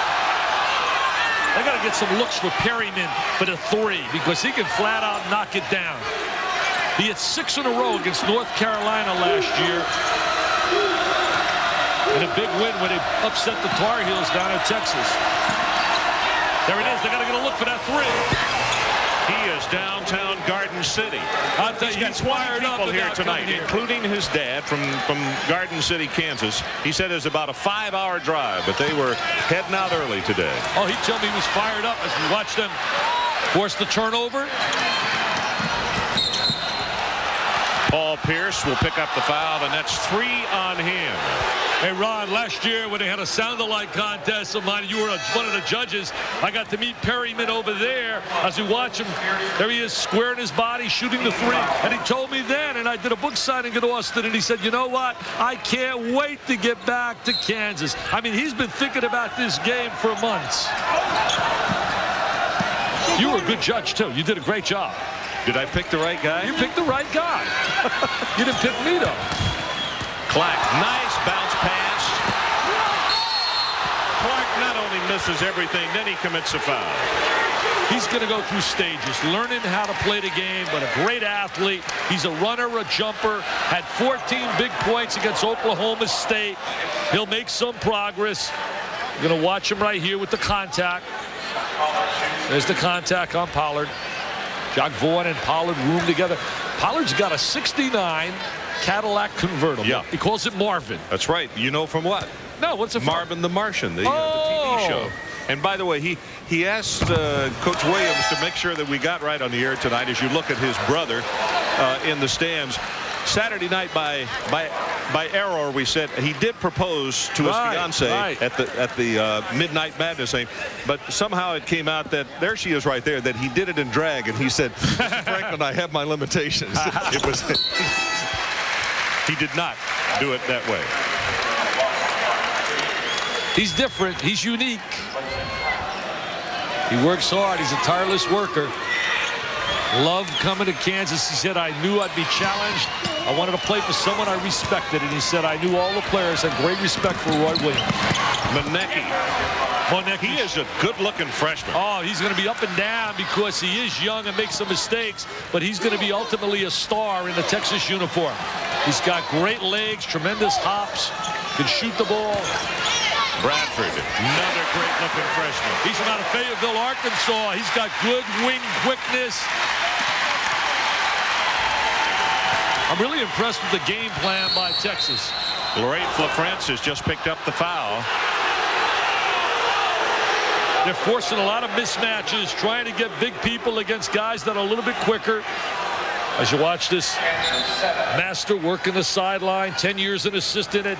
[SPEAKER 2] They got to get some looks for Perryman for the three because he can flat out knock it down. He had 6 in a row against North Carolina last year. And a big win when they upset the Tar Heels down in Texas. There it is. They got to get a look for that three.
[SPEAKER 1] He is downtown Garden City.
[SPEAKER 2] I'll tell you,
[SPEAKER 1] he's got 20 people here tonight, including his dad from Garden City, Kansas. He said it's about a 5-hour drive, but they were heading out early today.
[SPEAKER 2] Oh, he told me he was fired up as we watched them force the turnover.
[SPEAKER 1] Paul Pierce will pick up the foul, and that's 3 on him.
[SPEAKER 2] Hey, Ron, last year when they had a sound-alike contest of mine, you were one of the judges. I got to meet Perryman over there as we watch him. There he is, squaring his body, shooting the three. And he told me then, and I did a book signing in Austin, and he said, you know what? I can't wait to get back to Kansas. I mean, he's been thinking about this game for months. You were a good judge, too. You did a great job.
[SPEAKER 1] Did I pick the right guy?
[SPEAKER 2] You picked the right guy. You didn't pick me, though.
[SPEAKER 1] Clark, nice bounce pass. Clark not only misses everything, then he commits a foul.
[SPEAKER 2] He's going to go through stages, learning how to play the game, but a great athlete. He's a runner, a jumper, had 14 big points against Oklahoma State. He'll make some progress. You're going to watch him right here with the contact. There's the contact on Pollard. Jock Vaughn and Pollard room together. Pollard's got a 69 Cadillac convertible.
[SPEAKER 1] Yeah.
[SPEAKER 2] He calls it Marvin.
[SPEAKER 1] That's right. You know from what?
[SPEAKER 2] No, what's it from?
[SPEAKER 1] Marvin the Martian, the TV show. And by the way, he asked Coach Williams to make sure that we got right on the air tonight as you look at his brother in the stands. Saturday night by error, we said he did propose to his fiance at the Midnight Madness thing, but somehow it came out that there she is right there, that he did it in drag, and he said, Franklin, I have my limitations. It was he did not do it that way.
[SPEAKER 2] He's different. He's unique. He works hard. He's a tireless worker. Loved coming to Kansas. He said, I knew I'd be challenged. I wanted to play for someone I respected. And he said, I knew all the players had great respect for Roy Williams.
[SPEAKER 1] Monecki. He is a good-looking freshman.
[SPEAKER 2] Oh, he's going to be up and down because he is young and makes some mistakes, but he's going to be ultimately a star in the Texas uniform. He's got great legs, tremendous hops, can shoot the ball.
[SPEAKER 1] Bradford, another great-looking freshman.
[SPEAKER 2] He's from out of Fayetteville, Arkansas. He's got good wing quickness. I'm really impressed with the game plan by Texas.
[SPEAKER 1] Lorraine LaFrance has just picked up the foul.
[SPEAKER 2] They're forcing a lot of mismatches, trying to get big people against guys that are a little bit quicker. As you watch this master working the sideline, 10 years an assistant at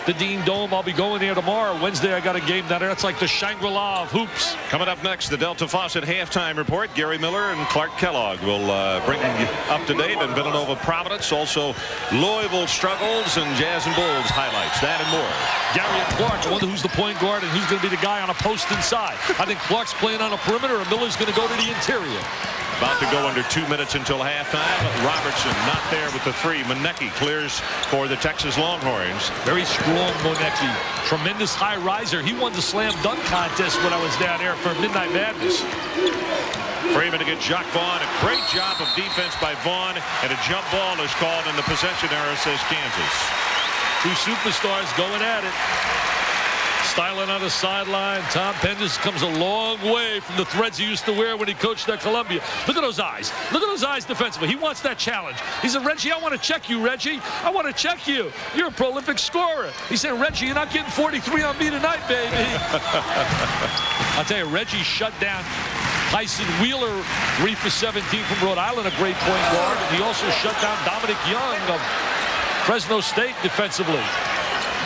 [SPEAKER 2] the Dean Dome. I'll be going there tomorrow. Wednesday, I got a game down there. That's like the Shangri-La of hoops.
[SPEAKER 1] Coming up next, the Delta Faucet halftime report. Gary Miller and Clark Kellogg will bring you up to date. And Villanova Providence, also Louisville struggles and Jazz and Bulls highlights. That and more.
[SPEAKER 2] Gary and Clark, I wonder who's the point guard and who's going to be the guy on a post inside. I think Clark's playing on a perimeter and Miller's going to go to the interior.
[SPEAKER 1] About to go under 2 minutes until halftime. Robertson not there with the three. Monecki clears for the Texas Longhorns.
[SPEAKER 2] Very strong Monecki. Tremendous high riser. He won the slam dunk contest when I was down there for Midnight Madness.
[SPEAKER 1] Freeman against Jacques Vaughn. A great job of defense by Vaughn, and a jump ball is called in the possession error, says Kansas.
[SPEAKER 2] Two superstars going at it. Styling on the sideline. Tom Penders comes a long way from the threads he used to wear when he coached at Columbia. Look at those eyes. Look at those eyes defensively. He wants that challenge. He said, Reggie, I want to check you, Reggie. I want to check you. You're a prolific scorer. He said, Reggie, you're not getting 43 on me tonight, baby. I'll tell you, Reggie shut down Tyson Wheeler, 3 for 17 from Rhode Island, a great point guard. And he also shut down Dominic Young of Fresno State defensively.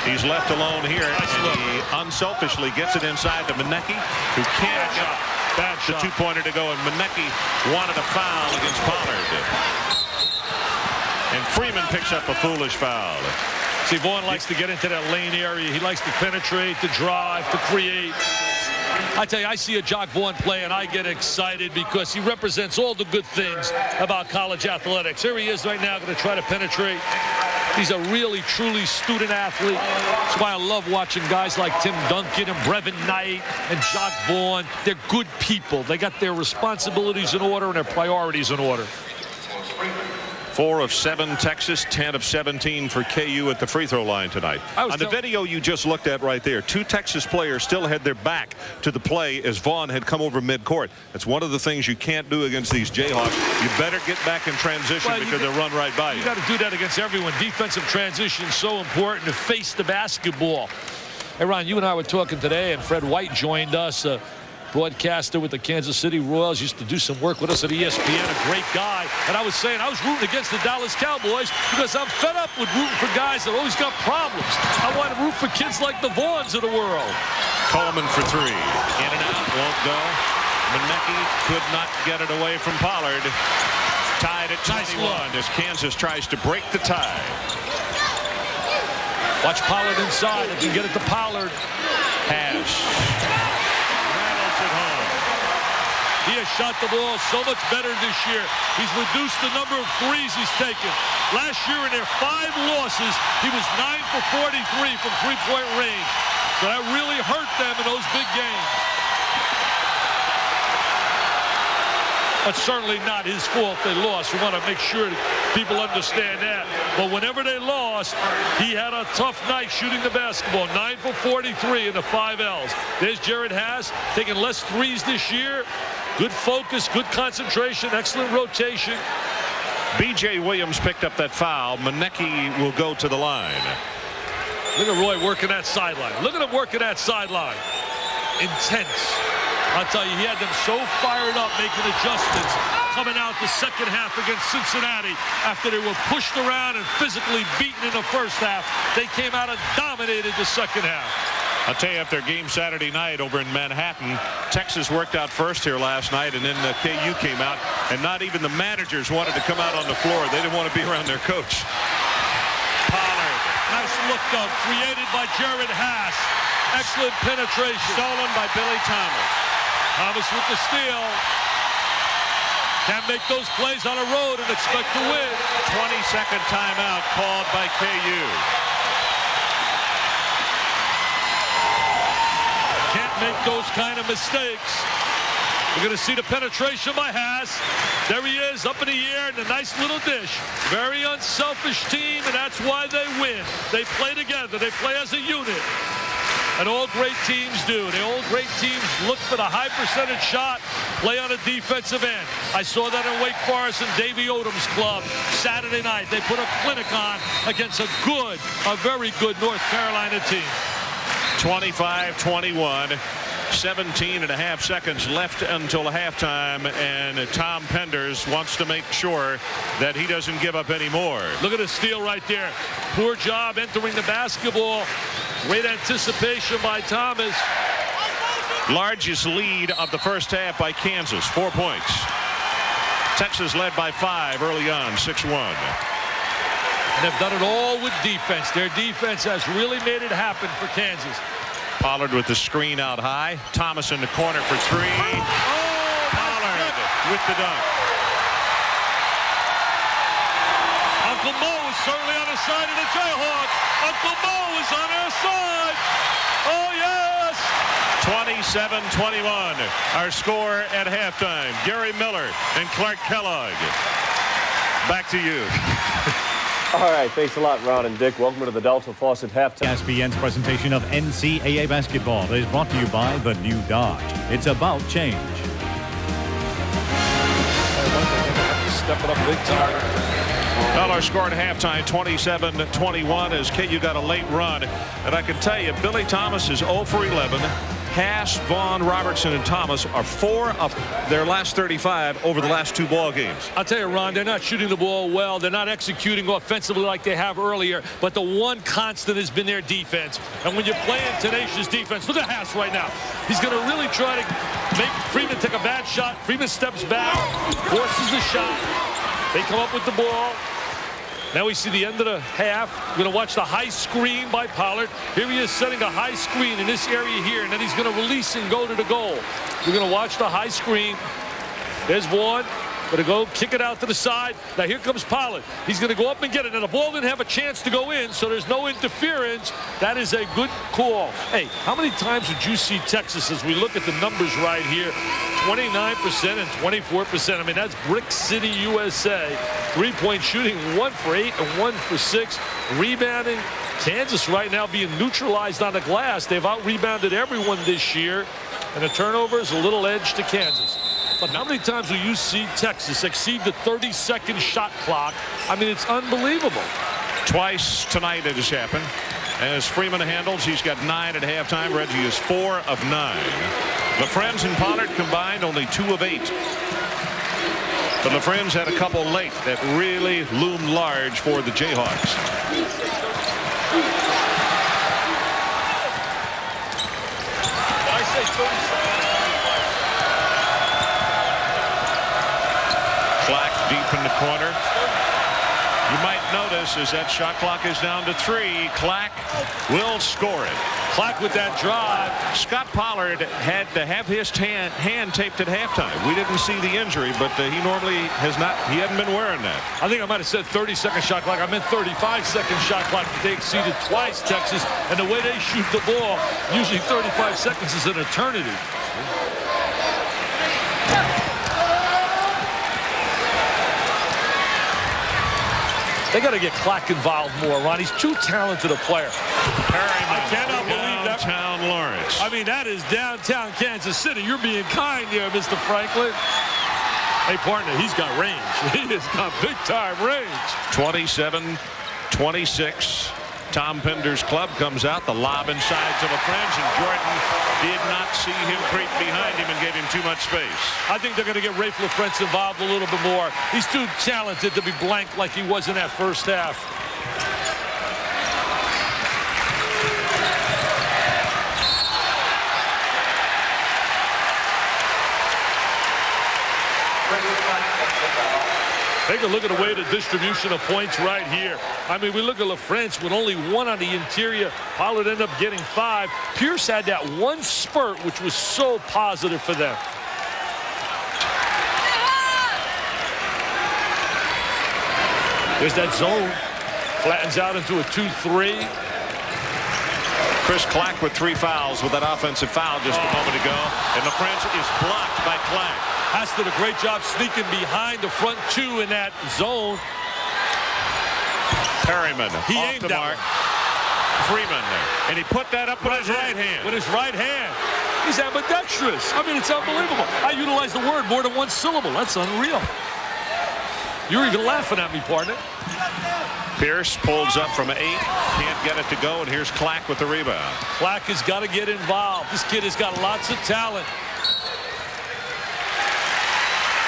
[SPEAKER 1] He's left alone here, and he unselfishly gets it inside to Monecki, who can't get the two-pointer to go, and Monecki wanted a foul against Pollard. And Freeman picks up a foolish foul.
[SPEAKER 2] See, Vaughn likes to get into that lane area. He likes to penetrate, to drive, to create. I tell you, I see a Jacques Vaughn play, and I get excited because he represents all the good things about college athletics. Here he is right now going to try to penetrate. He's a really, truly student athlete. That's why I love watching guys like Tim Duncan and Brevin Knight and Jacques Vaughn. They're good people. They got their responsibilities in order and their priorities in order.
[SPEAKER 1] 4 of 7 Texas, 10 of 17 for KU at the free throw line tonight. On the video you just looked at right there, 2 Texas players still had their back to the play as Vaughn had come over midcourt. That's one of the things you can't do against these Jayhawks. You better get back in transition because they'll run right by you.
[SPEAKER 2] You got to do that against everyone. Defensive transition is so important to face the basketball. Hey, Ron, you and I were talking today, and Fred White joined us. Broadcaster with the Kansas City Royals, used to do some work with us at ESPN, a great guy. And I was saying I was rooting against the Dallas Cowboys because I'm fed up with rooting for guys that always got problems. I want to root for kids like the Vaughns of the world.
[SPEAKER 1] Coleman for 3. In and out, won't go. Monecki could not get it away from Pollard. Tied at 21 as Kansas tries to break the tie.
[SPEAKER 2] Watch Pollard inside. If you get it to Pollard. He has shot the ball so much better this year. He's reduced the number of threes he's taken. Last year in their 5 losses, he was 9 for 43 from three-point range. So that really hurt them in those big games. That's certainly not his fault they lost. We want to make sure that people understand that. But whenever they lost, he had a tough night shooting the basketball. 9 for 43 in the 5 L's. There's Jared Haas taking less threes this year. Good focus, good concentration, excellent rotation.
[SPEAKER 1] B.J. Williams picked up that foul. Monecki will go to the line.
[SPEAKER 2] Look at Roy working that sideline. Look at him working that sideline. Intense. I'll tell you, he had them so fired up making adjustments coming out the second half against Cincinnati after they were pushed around and physically beaten in the first half. They came out and dominated the second half.
[SPEAKER 1] I'll tell you, after a game Saturday night over in Manhattan, Texas worked out first here last night, and then KU came out, and not even the managers wanted to come out on the floor. They didn't want to be around their coach.
[SPEAKER 2] Pollard. Nice look, though, created by Jared Haas. Excellent penetration.
[SPEAKER 1] Stolen by Billy Thomas.
[SPEAKER 2] Thomas with the steal. Can't make those plays on the road and expect to win.
[SPEAKER 1] 22nd timeout called by KU.
[SPEAKER 2] Can't make those kind of mistakes. We're going to see the penetration by Haas. There he is, up in the air in a nice little dish. Very unselfish team, and that's why they win. They play together. They play as a unit. And all great teams do. All great teams look for the high percentage shot, play on a defensive end. I saw that in Wake Forest and Davey Odom's club Saturday night. They put a clinic on against a very good North Carolina team.
[SPEAKER 1] 25-21. 17 and a half seconds left until halftime, and Tom Penders wants to make sure that he doesn't give up any more.
[SPEAKER 2] Look at the steal right there. Poor job entering the basketball. Great anticipation by Thomas.
[SPEAKER 1] Largest lead of the first half by Kansas, 4 points. Texas led by 5 early on, 6-1.
[SPEAKER 2] And they've done it all with defense. Their defense has really made it happen for Kansas.
[SPEAKER 1] Pollard with the screen out high. Thomas in the corner for 3.
[SPEAKER 2] Oh,
[SPEAKER 1] Pollard with the dunk.
[SPEAKER 2] Uncle Mo is certainly on the side of the Jayhawk. Uncle Mo is on our side. Oh, yes.
[SPEAKER 1] 27-21, our score at halftime. Gary Miller and Clark Kellogg. Back to you.
[SPEAKER 3] All right, thanks a lot, Ron and Dick. Welcome to the Delta Faucet Halftime.
[SPEAKER 4] ESPN's presentation of NCAA basketball is brought to you by the new Dodge. It's about change.
[SPEAKER 2] Stepping up big time.
[SPEAKER 1] Well, our score at halftime, 27-21, as KU got a late run. And I can tell you, Billy Thomas is 0 for 11. Haas, Vaughn, Robertson, and Thomas are 4 of their last 35 over the last 2 ball games.
[SPEAKER 2] I'll tell you, Ron, they're not shooting the ball well. They're not executing offensively like they have earlier. But the one constant has been their defense. And when you're playing tenacious defense, look at Haas right now. He's going to really try to make Freeman take a bad shot. Freeman steps back, forces the shot. They come up with the ball. Now we see the end of the half. We're going to watch the high screen by Pollard. Here he is setting a high screen in this area here, and then he's going to release and go to the goal. We're going to watch the high screen. There's Vaughn. Going to go kick it out to the side. Now here comes Pollard. He's going to go up and get it. Now the ball didn't have a chance to go in, so there's no interference. That is a good call. Hey, how many times did you see Texas, as we look at the numbers right here, 29% and 24%? I mean, that's Brick City, USA. Three-point shooting, 1 for 8 and 1 for 6. Rebounding. Kansas right now being neutralized on the glass. They've out-rebounded everyone this year. And the turnover is a little edge to Kansas. But how many times will you see Texas exceed the 30-second shot clock? I mean, it's unbelievable.
[SPEAKER 1] Twice tonight it has happened. As Freeman handles, he's got 9 at halftime. Reggie is 4 of 9. LaFrentz and Pollard combined only 2 of 8. But LaFrentz had a couple late that really loomed large for the Jayhawks.
[SPEAKER 2] I say 30
[SPEAKER 1] Clack deep in the corner. You might notice as that shot clock is down to 3, Clack will score it.
[SPEAKER 2] Clack with that drive.
[SPEAKER 1] Scott Pollard had to have his hand taped at halftime. We didn't see the injury, but he normally has not. He hadn't been wearing that.
[SPEAKER 2] I think I might have said 30-second shot clock. I meant 35-second shot clock. They exceeded twice, Texas. And the way they shoot the ball, usually 35 seconds is an eternity. They got to get Clack involved more, Ron. He's too talented a player.
[SPEAKER 1] Perryman,
[SPEAKER 2] I cannot believe that.
[SPEAKER 1] Downtown Lawrence.
[SPEAKER 2] I mean, that is downtown Kansas City. You're being kind here, Mr. Franklin. Hey, partner, he's got range. He has got big-time range.
[SPEAKER 1] 27-26. Tom Pender's club comes out. The lob inside to LaFrentz, and Jordan did not see him creep behind him and gave him too much space.
[SPEAKER 2] I think they're going to get Rafe LaFrentz involved a little bit more. He's too talented to be blanked like he was in that first half. Take a look at the way the distribution of points right here. I mean, we look at LaFrentz with only 1 on the interior. Pollard ended up getting 5. Pierce had that one spurt, which was so positive for them. There's that zone. Flattens out into a 2-3.
[SPEAKER 1] Chris Clack with 3 fouls with that offensive foul just a moment ago. And LaFrentz is blocked by Clack.
[SPEAKER 2] Haas did a great job sneaking behind the front 2 in that zone.
[SPEAKER 1] Perryman
[SPEAKER 2] He
[SPEAKER 1] off
[SPEAKER 2] aimed
[SPEAKER 1] the mark. Freeman there. And he put that up with his right hand.
[SPEAKER 2] With his right hand. He's ambidextrous. I mean, it's unbelievable. I utilize the word more than 1 syllable. That's unreal. You're even laughing at me, partner.
[SPEAKER 1] Pierce pulls up from 8. Can't get it to go. And here's Clack with the rebound.
[SPEAKER 2] Clack has got to get involved. This kid has got lots of talent.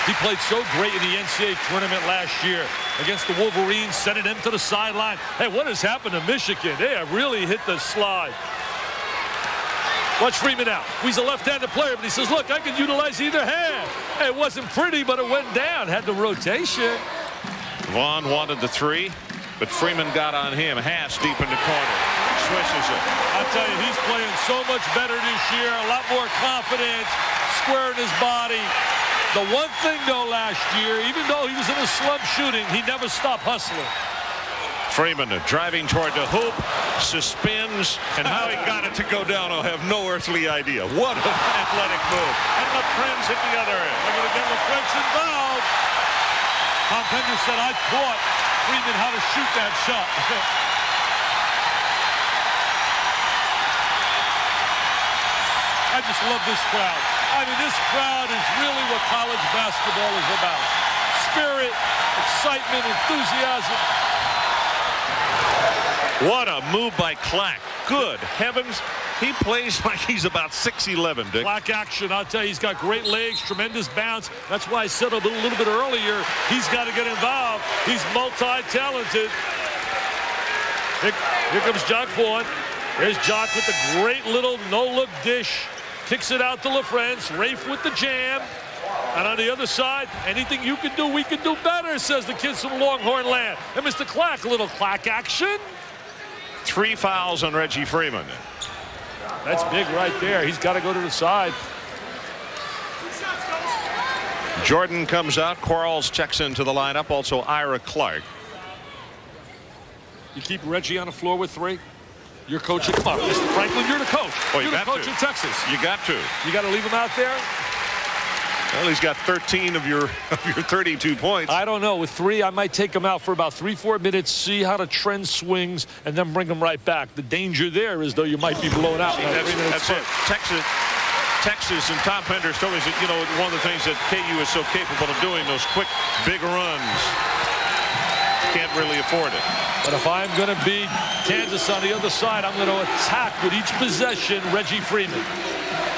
[SPEAKER 2] He played so great in the NCAA tournament last year against the Wolverines, sending them to the sideline. Hey, what has happened to Michigan? They have really hit the slide. Watch Freeman out. He's a left-handed player, but he says, look, I can utilize either hand. Hey, it wasn't pretty, but it went down. Had the rotation.
[SPEAKER 1] Vaughn wanted the 3, but Freeman got on him. Haas deep in the corner. Swishes it.
[SPEAKER 2] I'll tell you, he's playing so much better this year. A lot more confidence, square in his body. The one thing, though, last year, even though he was in a slump shooting, he never stopped hustling.
[SPEAKER 1] Freeman driving toward the hoop, suspends, and how he got it to go down, I'll have no earthly idea. What an athletic move. And LaFrenz at the other end.
[SPEAKER 2] They're going to get LaFrenz involved. Tom Pender said, I taught Freeman how to shoot that shot. I just love this crowd. I mean, this crowd is really what college basketball is about. Spirit, excitement, enthusiasm.
[SPEAKER 1] What a move by Clack. Good heavens. He plays like he's about 6'11", Dick.
[SPEAKER 2] Clack action. I'll tell you, he's got great legs, tremendous bounce. That's why I said a little bit earlier, he's got to get involved. He's multi-talented. Here comes Jock Vaughn. There's Jock with the great little no-look dish. Kicks it out to LaFrenz. Rafe with the jam. And on the other side, anything you can do, we can do better, says the kids from Longhorn Land. And Mr. Clack, a little Clack action.
[SPEAKER 1] 3 fouls on Reggie Freeman.
[SPEAKER 2] That's big right there. He's got to go to the side.
[SPEAKER 1] Jordan comes out. Quarles checks into the lineup. Also Ira Clark.
[SPEAKER 2] You keep Reggie on the floor with 3. You're coaching. Come on, Mr. Franklin, you're the coach.
[SPEAKER 1] Oh,
[SPEAKER 2] you're the coach in Texas.
[SPEAKER 1] You got to.
[SPEAKER 2] You got to leave him out there?
[SPEAKER 1] Well, he's got 13 of your 32 points.
[SPEAKER 2] I don't know. With 3, I might take him out for about 3-4 minutes, see how the trend swings, and then bring him right back. The danger there is, though, you might be blown out.
[SPEAKER 1] That's it. Texas and Tom Pender told us that, you know, one of the things that KU is so capable of doing, those quick, big runs. Can't really afford it.
[SPEAKER 2] But if I'm going to beat Kansas on the other side, I'm going to attack with each possession Reggie Freeman.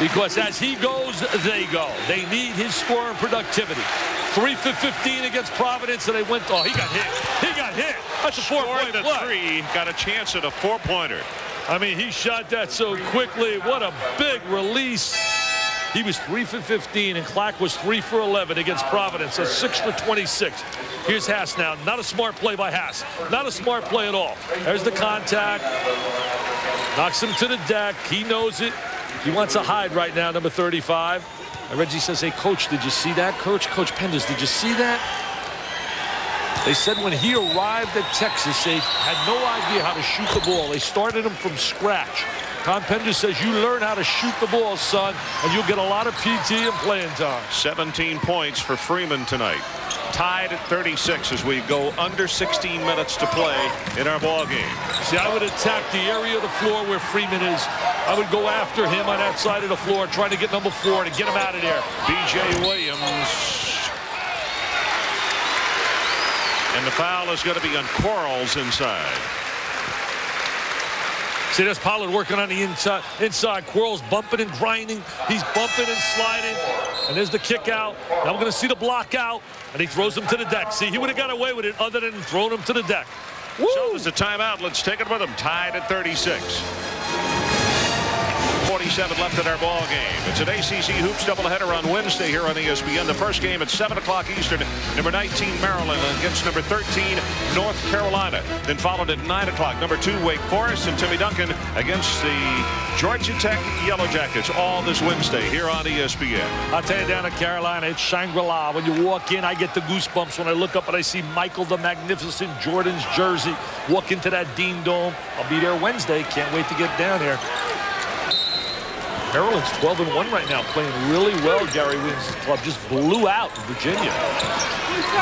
[SPEAKER 2] Because as he goes, they go. They need his score and productivity. 3 for 15 against Providence, and they went, oh, he got hit. He got hit. That's a 4-point play.
[SPEAKER 1] 3, got a chance at a 4-pointer.
[SPEAKER 2] I mean, he shot that so quickly. What a big release. He was 3 for 15, and Clack was 3 for 11 against Providence. That's 6 for 26. Here's Haas now. Not a smart play by Haas. Not a smart play at all. There's the contact. Knocks him to the deck. He knows it. He wants to hide right now, number 35. And Reggie says, hey, Coach, did you see that, Coach? Coach Penders, did you see that? They said when he arrived at Texas, they had no idea how to shoot the ball. They started him from scratch. Tom Pender says, you learn how to shoot the ball, son, and you'll get a lot of PT and playing time.
[SPEAKER 1] 17 points for Freeman tonight. Tied at 36 as we go under 16 minutes to play in our ball game.
[SPEAKER 2] See, I would attack the area of the floor where Freeman is. I would go after him on that side of the floor, trying to get number 4 to get him out of there.
[SPEAKER 1] B.J. Williams. And the foul is going to be on Quarles inside.
[SPEAKER 2] See, there's Pollard working on the inside. Quarles bumping and grinding. He's bumping and sliding. And there's the kick out. Now we're going to see the block out. And he throws him to the deck. See, he would have got away with it other than throwing him to the deck. Woo!
[SPEAKER 1] So there's a timeout. Let's take it with him. Tied at 36. 47 left in our ball game. It's an ACC Hoops doubleheader on Wednesday here on ESPN. The first game at 7 o'clock Eastern. Number 19, Maryland against number 13, North Carolina. Then followed at 9 o'clock, number 2, Wake Forest, and Timmy Duncan against the Georgia Tech Yellow Jackets. All this Wednesday here on ESPN.
[SPEAKER 2] I'll tell you, down in Carolina, it's Shangri-La. When you walk in, I get the goosebumps when I look up and I see Michael the Magnificent Jordan's jersey. Walk into that Dean Dome. I'll be there Wednesday. Can't wait to get down here. Maryland's 12-1 right now, playing really well. Gary Williams' club just blew out Virginia.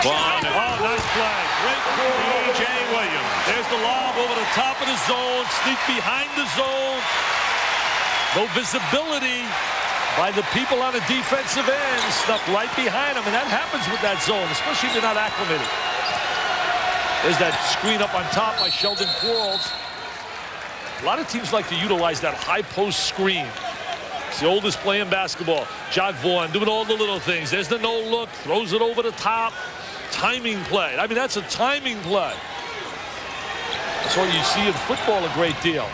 [SPEAKER 1] Vaughn.
[SPEAKER 2] Oh, nice play. Great ball.
[SPEAKER 1] B.J. Williams.
[SPEAKER 2] There's the lob over the top of the zone. Sneak behind the zone. No visibility by the people on the defensive end. Snuck right behind them, and that happens with that zone, especially if you're not acclimated. There's that screen up on top by Sheldon Quarles. A lot of teams like to utilize that high post screen. It's the oldest play in basketball. Jock Vaughn doing all the little things. There's the no look, throws it over the top. Timing play. I mean, that's a timing play. That's what you see in football a great deal.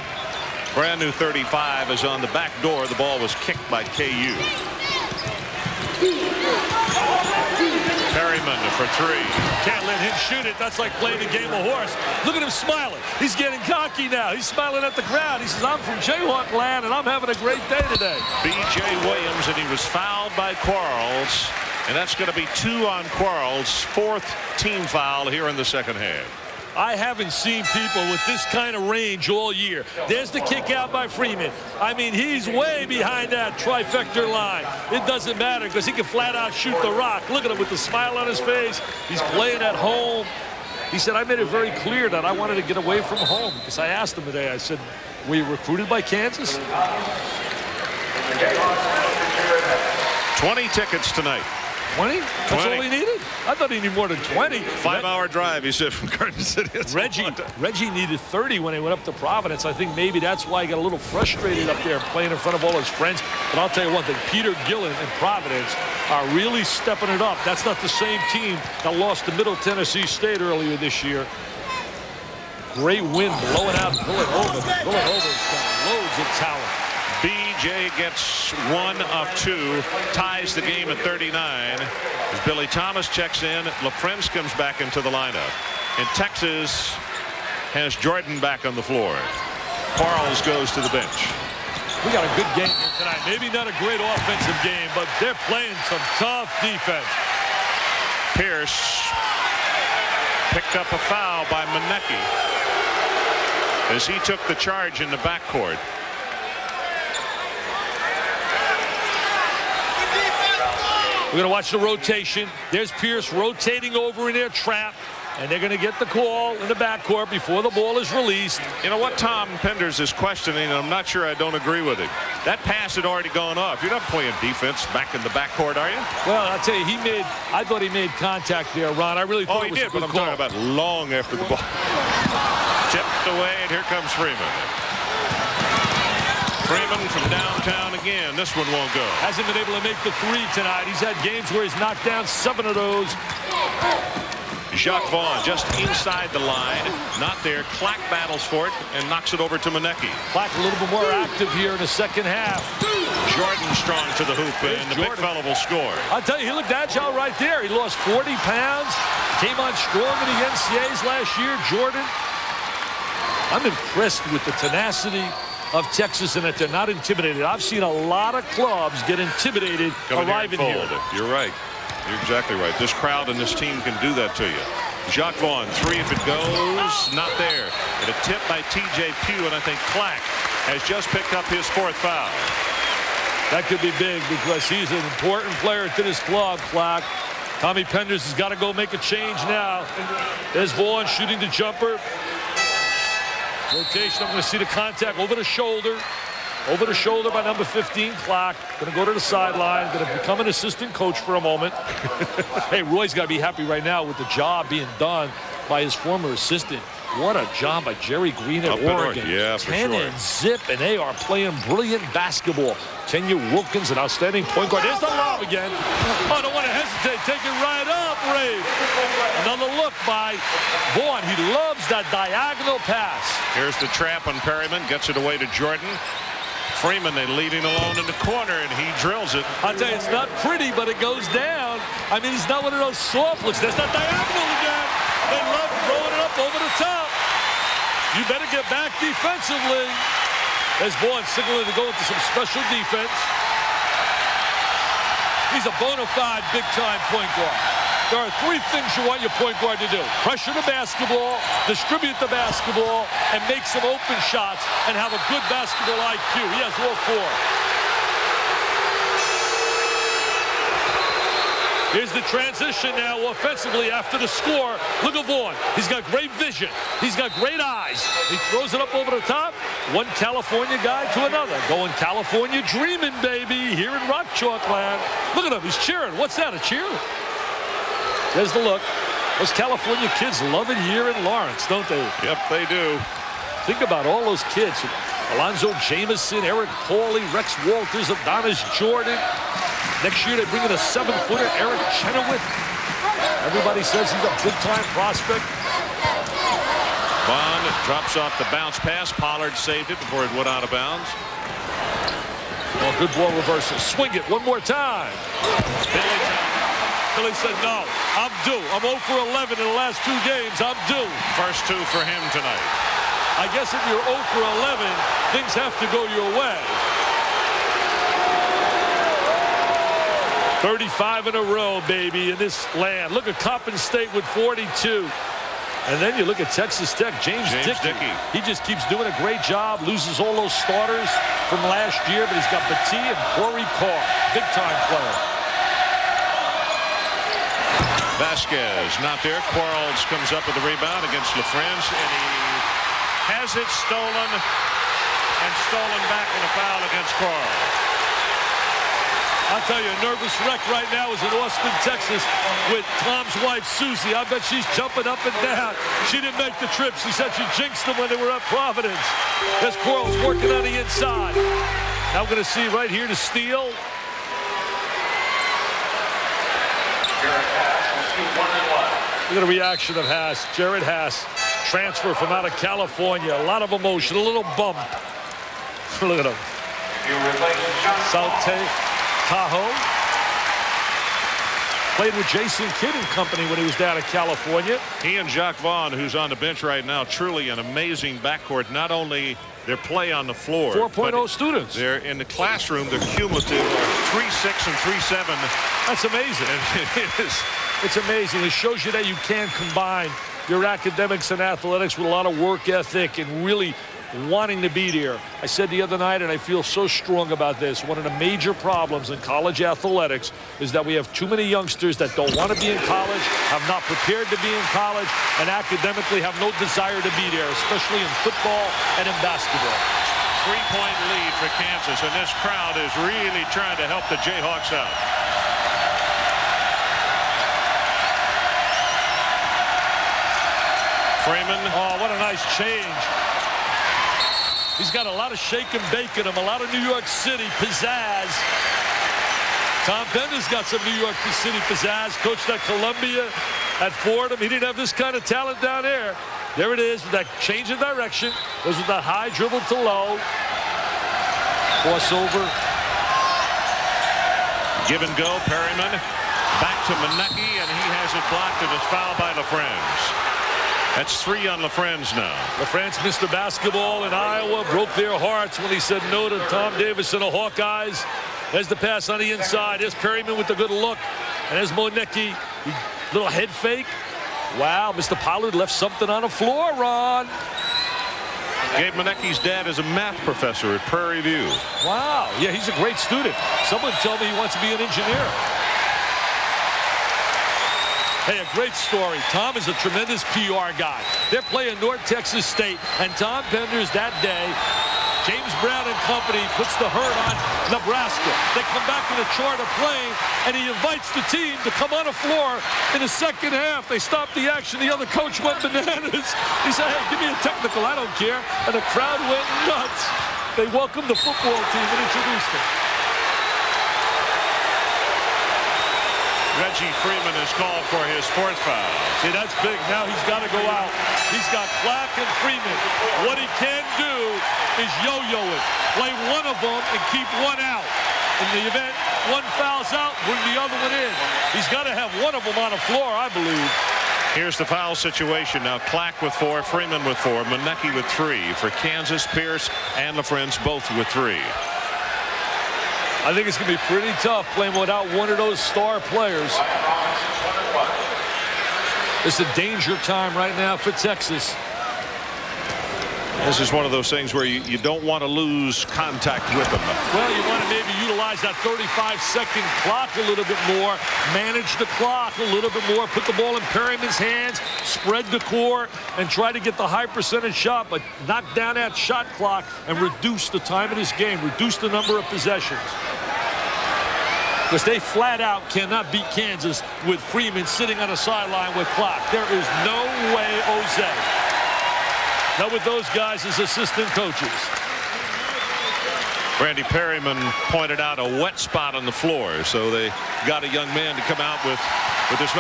[SPEAKER 1] Brand new 35 is on the back door. The ball was kicked by KU. Perryman for 3.
[SPEAKER 2] Can't let him shoot it. That's like playing a game of horse. Look at him smiling. He's getting cocky now. He's smiling at the crowd. He says, I'm from Jayhawk land, and I'm having a great day today.
[SPEAKER 1] B.J. Williams, and he was fouled by Quarles. And that's going to be 2 on Quarles, 4th team foul here in the second half.
[SPEAKER 2] I haven't seen people with this kind of range all year. There's the kick out by Freeman. I mean, he's way behind that trifecta line. It doesn't matter because he can flat out shoot the rock. Look at him with the smile on his face. He's playing at home. He said, I made it very clear that I wanted to get away from home. Because I asked him today, I said, were you recruited by Kansas?
[SPEAKER 1] 20 tickets tonight.
[SPEAKER 2] 20? That's all he needed? I thought he needed more than 20.
[SPEAKER 1] 5-hour drive, he said, from Garden City.
[SPEAKER 2] Reggie needed 30 when he went up to Providence. I think maybe that's why he got a little frustrated up there playing in front of all his friends. But I'll tell you one thing, Peter Gillen and Providence are really stepping it up. That's not the same team that lost to Middle Tennessee State earlier this year. Great wind blowing out Villanova. Villanova's got loads of talent.
[SPEAKER 1] BJ gets 1 of 2, ties the game at 39. As Billy Thomas checks in, LaFrance comes back into the lineup. And Texas has Jordan back on the floor. Quarles goes to the bench.
[SPEAKER 2] We got a good game here tonight. Maybe not a great offensive game, but they're playing some tough defense.
[SPEAKER 1] Pierce picked up a foul by Manecki as he took the charge in the backcourt.
[SPEAKER 2] We're going to watch the rotation. There's Pierce rotating over in their trap, and they're going to get the call in the backcourt before the ball is released.
[SPEAKER 1] You know what Tom Penders is questioning, and I'm not sure I don't agree with him. That pass had already gone off. You're not playing defense back in the backcourt, are you?
[SPEAKER 2] Well, I'll tell you, I thought he made contact there, Ron. I really thought
[SPEAKER 1] he did, but I'm talking about long after the ball. Tipped away, and here comes Freeman. Freeman from downtown again. This one won't go.
[SPEAKER 2] Hasn't been able to make the 3 tonight. He's had games where he's knocked down 7 of those.
[SPEAKER 1] Jacques Vaughn just inside the line. Not there. Clack battles for it and knocks it over to Manecki.
[SPEAKER 2] Clack a little bit more active here in the second half.
[SPEAKER 1] Jordan strong to the hoop, and the big fella will score.
[SPEAKER 2] I'll tell you, he looked agile right there. He lost 40 pounds. Came on strong in the NCAAs last year. Jordan. I'm impressed with the tenacity of Texas and that they're not intimidated. I've seen a lot of clubs get intimidated arriving here.
[SPEAKER 1] You're right. You're exactly right. This crowd and this team can do that to you. Jacques Vaughn, 3 if it goes. Not there. And a tip by T.J. Pugh, and I think Clack has just picked up his 4th foul.
[SPEAKER 2] That could be big because he's an important player to this club, Clack. Tommy Penders has got to go make a change now. There's Vaughn shooting the jumper. Rotation, I'm going to see the contact over the shoulder. Over the shoulder by number 15, Clack. Going to go to the sideline. Going to become an assistant coach for a moment. Hey, Roy's got to be happy right now with the job being done by his former assistant. What a job by Jerry Green at Oregon.
[SPEAKER 1] Yeah, for
[SPEAKER 2] 10
[SPEAKER 1] sure.
[SPEAKER 2] and zip, and they are playing brilliant basketball. Tenya Wilkins, an outstanding point guard. There's the lob again. Oh, don't want to hesitate. Take it right up, Ray. Another look by Vaughn. He loves that diagonal pass.
[SPEAKER 1] Here's the trap on Perryman. Gets it away to Jordan. Freeman, they leave him alone in the corner, and he drills it.
[SPEAKER 2] I'll tell you, it's not pretty, but it goes down. I mean, it's not one of those soft looks. There's that diagonal again. They love throwing it up over the top. You better get back defensively. There's Vaughn signaling to go into some special defense. He's a bona fide big-time point guard. There are 3 things you want your point guard to do. Pressure the basketball, distribute the basketball, and make some open shots and have a good basketball IQ. He has all 4. Here's the transition now offensively after the score. Look at Vaughn. He's got great vision. He's got great eyes. He throws it up over the top. One California guy to another. Going California dreaming, baby, here in Rock Chalk Land. Look at him. He's cheering. What's that, a cheer? There's the look. Those California kids love it here in Lawrence, don't they?
[SPEAKER 1] Yep, they do.
[SPEAKER 2] Think about all those kids. Alonzo Jameson, Eric Pauley, Rex Walters, Adonis Jordan. Next year, they bring in a 7-footer, Eric Chenoweth. Everybody says he's a big-time prospect.
[SPEAKER 1] Bond drops off the bounce pass. Pollard saved it before it went out of bounds.
[SPEAKER 2] Oh, good ball reversal. Swing it one more time. Billy said, no, I'm due. I'm 0 for 11 in the last 2 games. I'm due.
[SPEAKER 1] First 2 for him tonight.
[SPEAKER 2] I guess if you're 0 for 11, things have to go your way. 35 in a row, baby, in this land. Look at Coppin State with 42. And then you look at Texas Tech, James Dickey. He just keeps doing a great job, loses all those starters from last year, but he's got Battie and Corey Carr, big-time player.
[SPEAKER 1] Vasquez not there. Quarles comes up with the rebound against LaFrance, and he has it stolen and stolen back in a foul against Quarles.
[SPEAKER 2] I'll tell you, a nervous wreck right now is in Austin, Texas, with Tom's wife, Susie. I bet she's jumping up and down. She didn't make the trip. She said she jinxed them when they were at Providence. There's Quarles working on the inside. Now we're going to see right here to steal. Look at the reaction of Haas. Jared Haas, transfer from out of California. A lot of emotion, a little bump. Look at him. South Tahoe. Played with Jason Kidd and company when he was down in California.
[SPEAKER 1] He and Jacques Vaughn, who's on the bench right now, truly an amazing backcourt. Not only their play on the floor,
[SPEAKER 2] 4.0 students.
[SPEAKER 1] They're in the classroom. They're cumulative 3.6 and 3.7.
[SPEAKER 2] That's amazing.
[SPEAKER 1] It is.
[SPEAKER 2] It's amazing. It shows you that you can combine your academics and athletics with a lot of work ethic and really wanting to be there. I said the other night, and I feel so strong about this, one of the major problems in college athletics is that we have too many youngsters that don't want to be in college, have not prepared to be in college, and academically have no desire to be there, especially in football and in basketball.
[SPEAKER 1] 3-point lead for Kansas, and this crowd is really trying to help the Jayhawks out. Freeman.
[SPEAKER 2] Oh, what a nice change. He's got a lot of shake and bake in him, a lot of New York City pizzazz. Tom Pender's got some New York City pizzazz. Coached at Columbia, at Fordham. He didn't have this kind of talent down there. There it is with that change of direction. Goes with that high dribble to low. Crossover.
[SPEAKER 1] Give and go. Perryman back to Manecki, and he has it blocked, and it's fouled by LaFrance. That's 3 on LaFrance now.
[SPEAKER 2] LaFrance missed the basketball in Iowa, broke their hearts when he said no to Tom Davis and the Hawkeyes. There's the pass on the inside. There's Perryman with a good look. And there's Manecki. Little head fake. Wow, Mr. Pollard left something on the floor, Ron.
[SPEAKER 1] Gabe Manecki's dad is a math professor at Prairie View.
[SPEAKER 2] Wow. Yeah, he's a great student. Someone told me he wants to be an engineer. Hey, a great story. Tom is a tremendous PR guy. They're playing North Texas State, and Tom Penders that day, James Brown and company puts the hurt on Nebraska. They come back in a charter plane, and he invites the team to come on the floor in the second half. They stopped the action. The other coach went bananas. He said, hey, give me a technical. I don't care. And the crowd went nuts. They welcomed the football team and introduced them.
[SPEAKER 1] Reggie Freeman is called for his 4th foul.
[SPEAKER 2] See, that's big. Now he's got to go out. He's got Clack and Freeman. What he can do is yo-yo it. Play one of them and keep one out. In the event one fouls out, bring the other one in. He's got to have one of them on the floor, I believe.
[SPEAKER 1] Here's the foul situation now. Clack with 4, Freeman with 4, Manecki with 3. For Kansas, Pierce and LaFrance both with 3.
[SPEAKER 2] I think it's going to be pretty tough playing without one of those star players. It's a danger time right now for Texas.
[SPEAKER 1] This is one of those things where you don't want to lose contact with them.
[SPEAKER 2] Well, you want to maybe utilize that 35-second clock a little bit more, manage the clock a little bit more, put the ball in Perryman's hands, spread the court, and try to get the high percentage shot, but knock down that shot clock and reduce the time of this game, reduce the number of possessions. Because they flat out cannot beat Kansas with Freeman sitting on a sideline with clock. There is no way, Jose. Not with those guys as assistant coaches.
[SPEAKER 1] Randy Perryman pointed out a wet spot on the floor, so they got a young man to come out with this.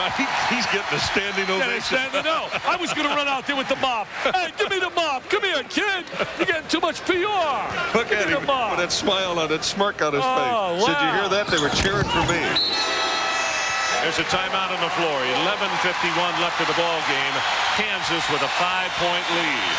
[SPEAKER 1] He's getting a standing ovation.
[SPEAKER 2] No, I was going to run out there with the mop. Hey, give me the mop. Come here, kid. You're getting too much PR.
[SPEAKER 1] Look at him with that smile on that smirk on his face.
[SPEAKER 2] Wow.
[SPEAKER 1] Did you hear that? They were cheering for me. There's a timeout on the floor. 11:51 left of the ball game. Kansas with a 5-point lead.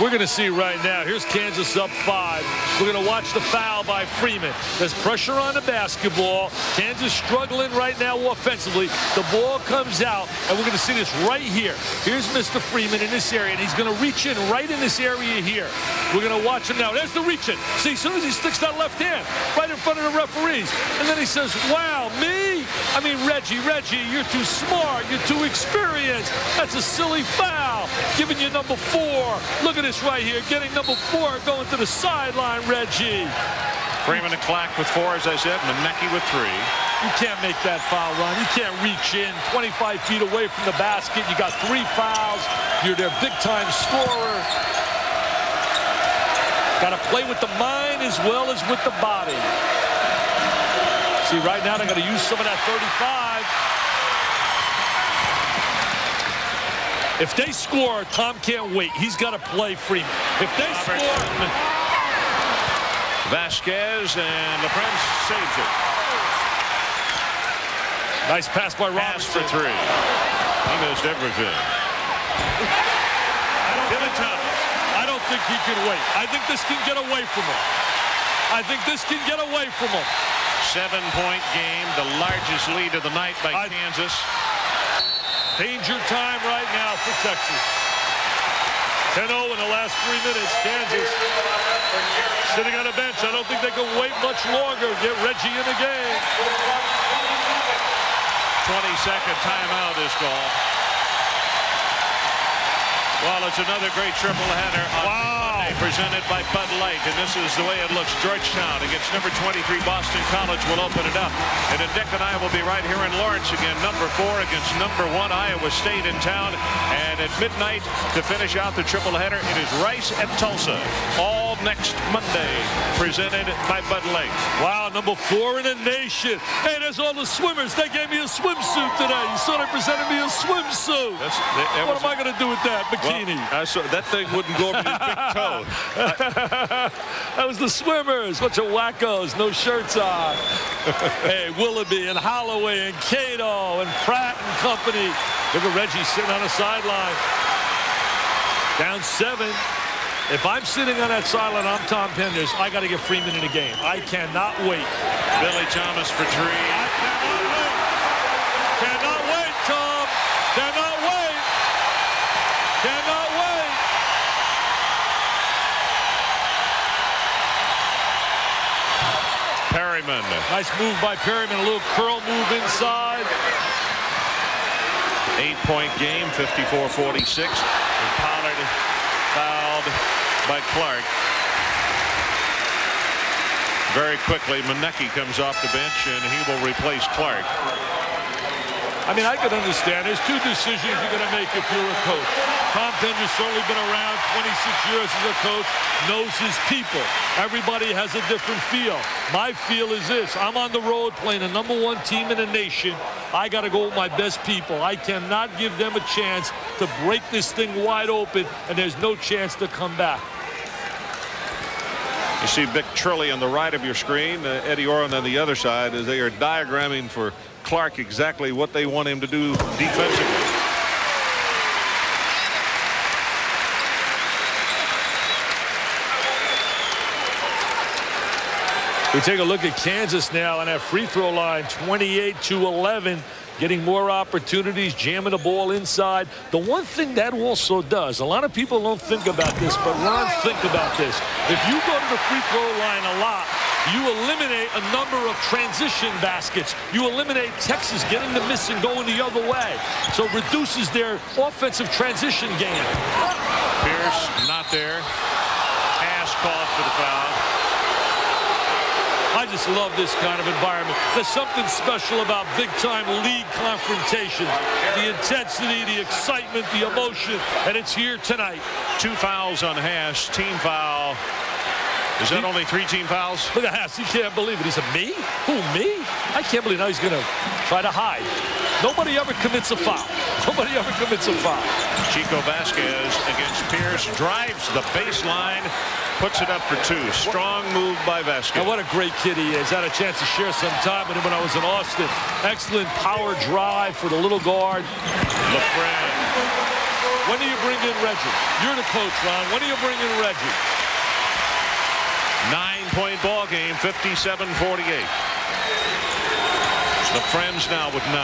[SPEAKER 2] we're going to see right now. Here's Kansas up 5. We're going to watch the foul by Freeman. There's pressure on the basketball. Kansas struggling right now offensively. The ball comes out, and we're going to see this right here. Here's Mr. Freeman in this area, and he's going to reach in right in this area here. We're going to watch him now. There's the reach in. See, as soon as he sticks that left hand right in front of the referees, and then he says, wow, me? I mean, Reggie, you're too smart. You're too experienced. That's a silly foul. Giving you number 4. Look at this right here. Getting number 4 going to the sideline, Reggie.
[SPEAKER 1] Freeman and Clack with 4, as I said. Manecki with 3.
[SPEAKER 2] You can't make that foul run. You can't reach in 25 feet away from the basket. You got 3 fouls. You're their big-time scorer. Got to play with the mind as well as with the body. See, right now they're going to use some of that 35. If they score, Tom can't wait. He's got to play Freeman. If they score...
[SPEAKER 1] Vasquez, and LaPrince saves it.
[SPEAKER 2] Nice pass by Robertson.
[SPEAKER 1] Pass for 3. He missed everything. Billy Thomas.
[SPEAKER 2] I don't think he can wait. I think this can get away from him. I think this can get away from him.
[SPEAKER 1] 7-point game, the largest lead of the night by Kansas.
[SPEAKER 2] Danger time right now for Texas. 10-0 in the last 3 minutes. Kansas sitting on a bench. I don't think they can wait much longer. Get Reggie in the game.
[SPEAKER 1] 20-second timeout is called. Well, it's another great triple-header on Monday, presented by Bud Light, and this is the way it looks. Georgetown against number 23 Boston College will open it up, and then Dick and I will be right here in Lawrence again. Number 4 against number 1 Iowa State in town, and at midnight to finish out the triple-header, it is Rice at Tulsa, all next Monday, presented by Bud Light.
[SPEAKER 2] Wow, number 4 in the nation. Hey, there's all the swimmers. They gave me a swimsuit today. You saw they presented me a swimsuit. What am I going to do with that? Bikini.
[SPEAKER 1] Well, that thing wouldn't go over your big toe.
[SPEAKER 2] That was the swimmers. Bunch of wackos, no shirts on. Hey, Willoughby and Holloway and Cato and Pratt and company. Look at Reggie sitting on the sideline. Down 7. If I'm sitting on that sideline, I'm Tom Penders. I got to get Freeman in the game. I cannot wait.
[SPEAKER 1] Billy Thomas for 3.
[SPEAKER 2] I cannot wait. Cannot wait, Tom. Cannot wait. Cannot wait.
[SPEAKER 1] Perryman.
[SPEAKER 2] Nice move by Perryman. A little curl move inside.
[SPEAKER 1] 8-point game, 54-46. And Pollard fouled by Clark. Very quickly, Manecki comes off the bench, and he will replace Clark.
[SPEAKER 2] I mean, I could understand. There's 2 decisions you're going to make if you're a coach. Tom Pender's certainly been around 26 years as a coach, knows his people. Everybody has a different feel. My feel is this. I'm on the road playing the number 1 team in the nation. I got to go with my best people. I cannot give them a chance to break this thing wide open, and there's no chance to come back.
[SPEAKER 1] You see Vic Trilly on the right of your screen, Eddie Orrin on the other side, as they are diagramming for Clark exactly what they want him to do defensively.
[SPEAKER 2] We take a look at Kansas now on that free throw line, 28-11. Getting more opportunities, jamming the ball inside. The one thing that also does, a lot of people don't think about this, but Ron, think about this. If you go to the free throw line a lot, you eliminate a number of transition baskets. You eliminate Texas getting the miss and going the other way. So it reduces their offensive transition game.
[SPEAKER 1] Pierce not there. Pass called for the foul.
[SPEAKER 2] I just love this kind of environment. There's something special about big-time league confrontations. The intensity, the excitement, the emotion, and it's here tonight.
[SPEAKER 1] 2 fouls on Hash, team foul. Is that only 3 team fouls?
[SPEAKER 2] Look at Hash, he can't believe it. He said, me? Who, me? I can't believe now he's going to try to hide. Nobody ever commits a foul. Nobody ever commits a foul.
[SPEAKER 1] Chico Vasquez against Pierce, drives the baseline, puts it up for 2. Strong move by Vasquez.
[SPEAKER 2] And what a great kid he is. I had a chance to share some time with him when I was in Austin. Excellent power drive for the little guard.
[SPEAKER 1] LaFrance
[SPEAKER 2] When do you bring in Reggie? You're the coach, Ron. When do you bring in Reggie?
[SPEAKER 1] 9-point ball game, 57-48. The Friends now with 9.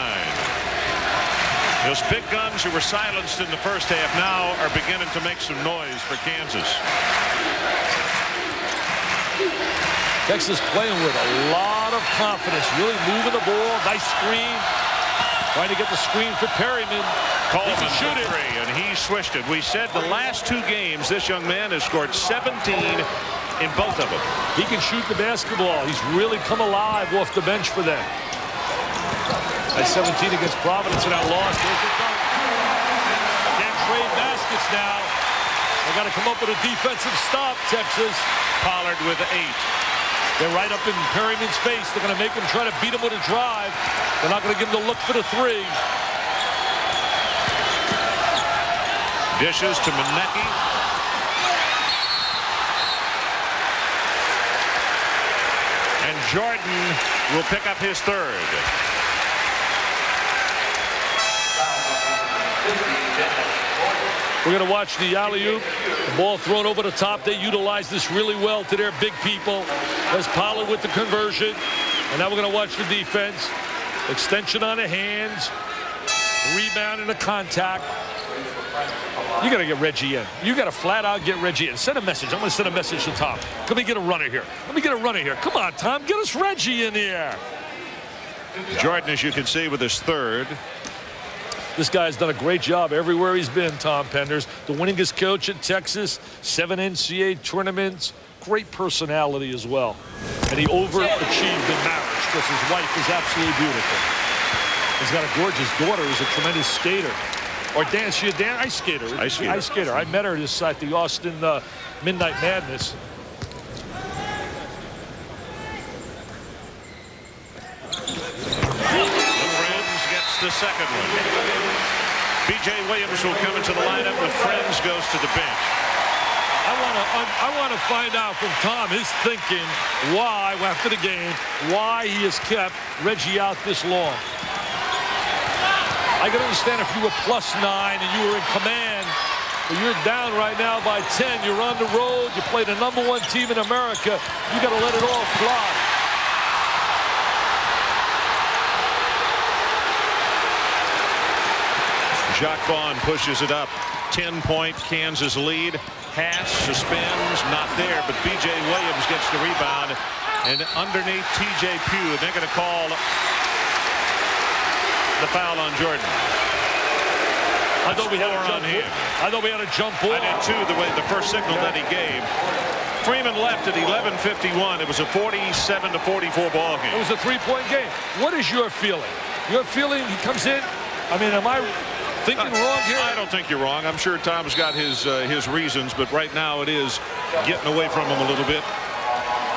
[SPEAKER 1] Those big guns who were silenced in the first half now are beginning to make some noise for Kansas.
[SPEAKER 2] Texas playing with a lot of confidence, really moving the ball. Nice screen. Trying to get the screen for Perryman.
[SPEAKER 1] Coleman for 3, and he swished it. We said the last 2 games, this young man has scored 17 in both of them.
[SPEAKER 2] He can shoot the basketball. He's really come alive off the bench for them. At 17 against Providence in that loss. There's the dunk. Can't trade baskets now. They got to come up with a defensive stop, Texas.
[SPEAKER 1] Pollard with 8.
[SPEAKER 2] They're right up in Perryman's face. They're going to make him try to beat him with a drive. They're not going to give him the look for the 3.
[SPEAKER 1] Dishes to Manecki. And Jordan will pick up his 3rd.
[SPEAKER 2] We're going to watch the alley-oop. The ball thrown over the top. They utilize this really well to their big people. As Pollard with the conversion. And now we're going to watch the defense. Extension on the hands. Rebound and a contact. You got to get Reggie in. You got to flat out get Reggie in. Send a message. I'm going to send a message to Tom. Let me get a runner here. Let me get a runner here. Come on, Tom. Get us Reggie in here.
[SPEAKER 1] Jordan, as you can see, with his 3rd.
[SPEAKER 2] This guy's done a great job everywhere he's been, Tom Penders. The winningest coach at Texas, 7 NCAA tournaments, great personality as well. And he overachieved in marriage because his wife is absolutely beautiful. He's got a gorgeous daughter who's a tremendous skater. Or dance, she a ice skater. Ice skater. I met her at the Austin Midnight Madness.
[SPEAKER 1] The second one. B.J. Williams will come into the lineup. The Friends goes to the bench.
[SPEAKER 2] I want to find out from Tom his thinking why, after the game, why he has kept Reggie out this long. I can understand if you were +9 and you were in command, but you're down right now by 10. You're on the road. You play the #1 team in America. You got to let it all fly.
[SPEAKER 1] Jacques Vaughn pushes it up. 10-point Kansas lead. Haas suspends, not there, but B.J. Williams gets the rebound. And underneath T.J. Pugh, they're going to call the foul on Jordan.
[SPEAKER 2] I thought we had a jump ball.
[SPEAKER 1] I did too, the first signal that he gave. Freeman left at 11:51. It was a 47-44 ball game.
[SPEAKER 2] It was a 3-point game. What is your feeling? Your feeling he comes in? I mean, am I thinking wrong here?
[SPEAKER 1] I don't think you're wrong. I'm sure Tom's got his reasons, but right now it is getting away from him a little bit.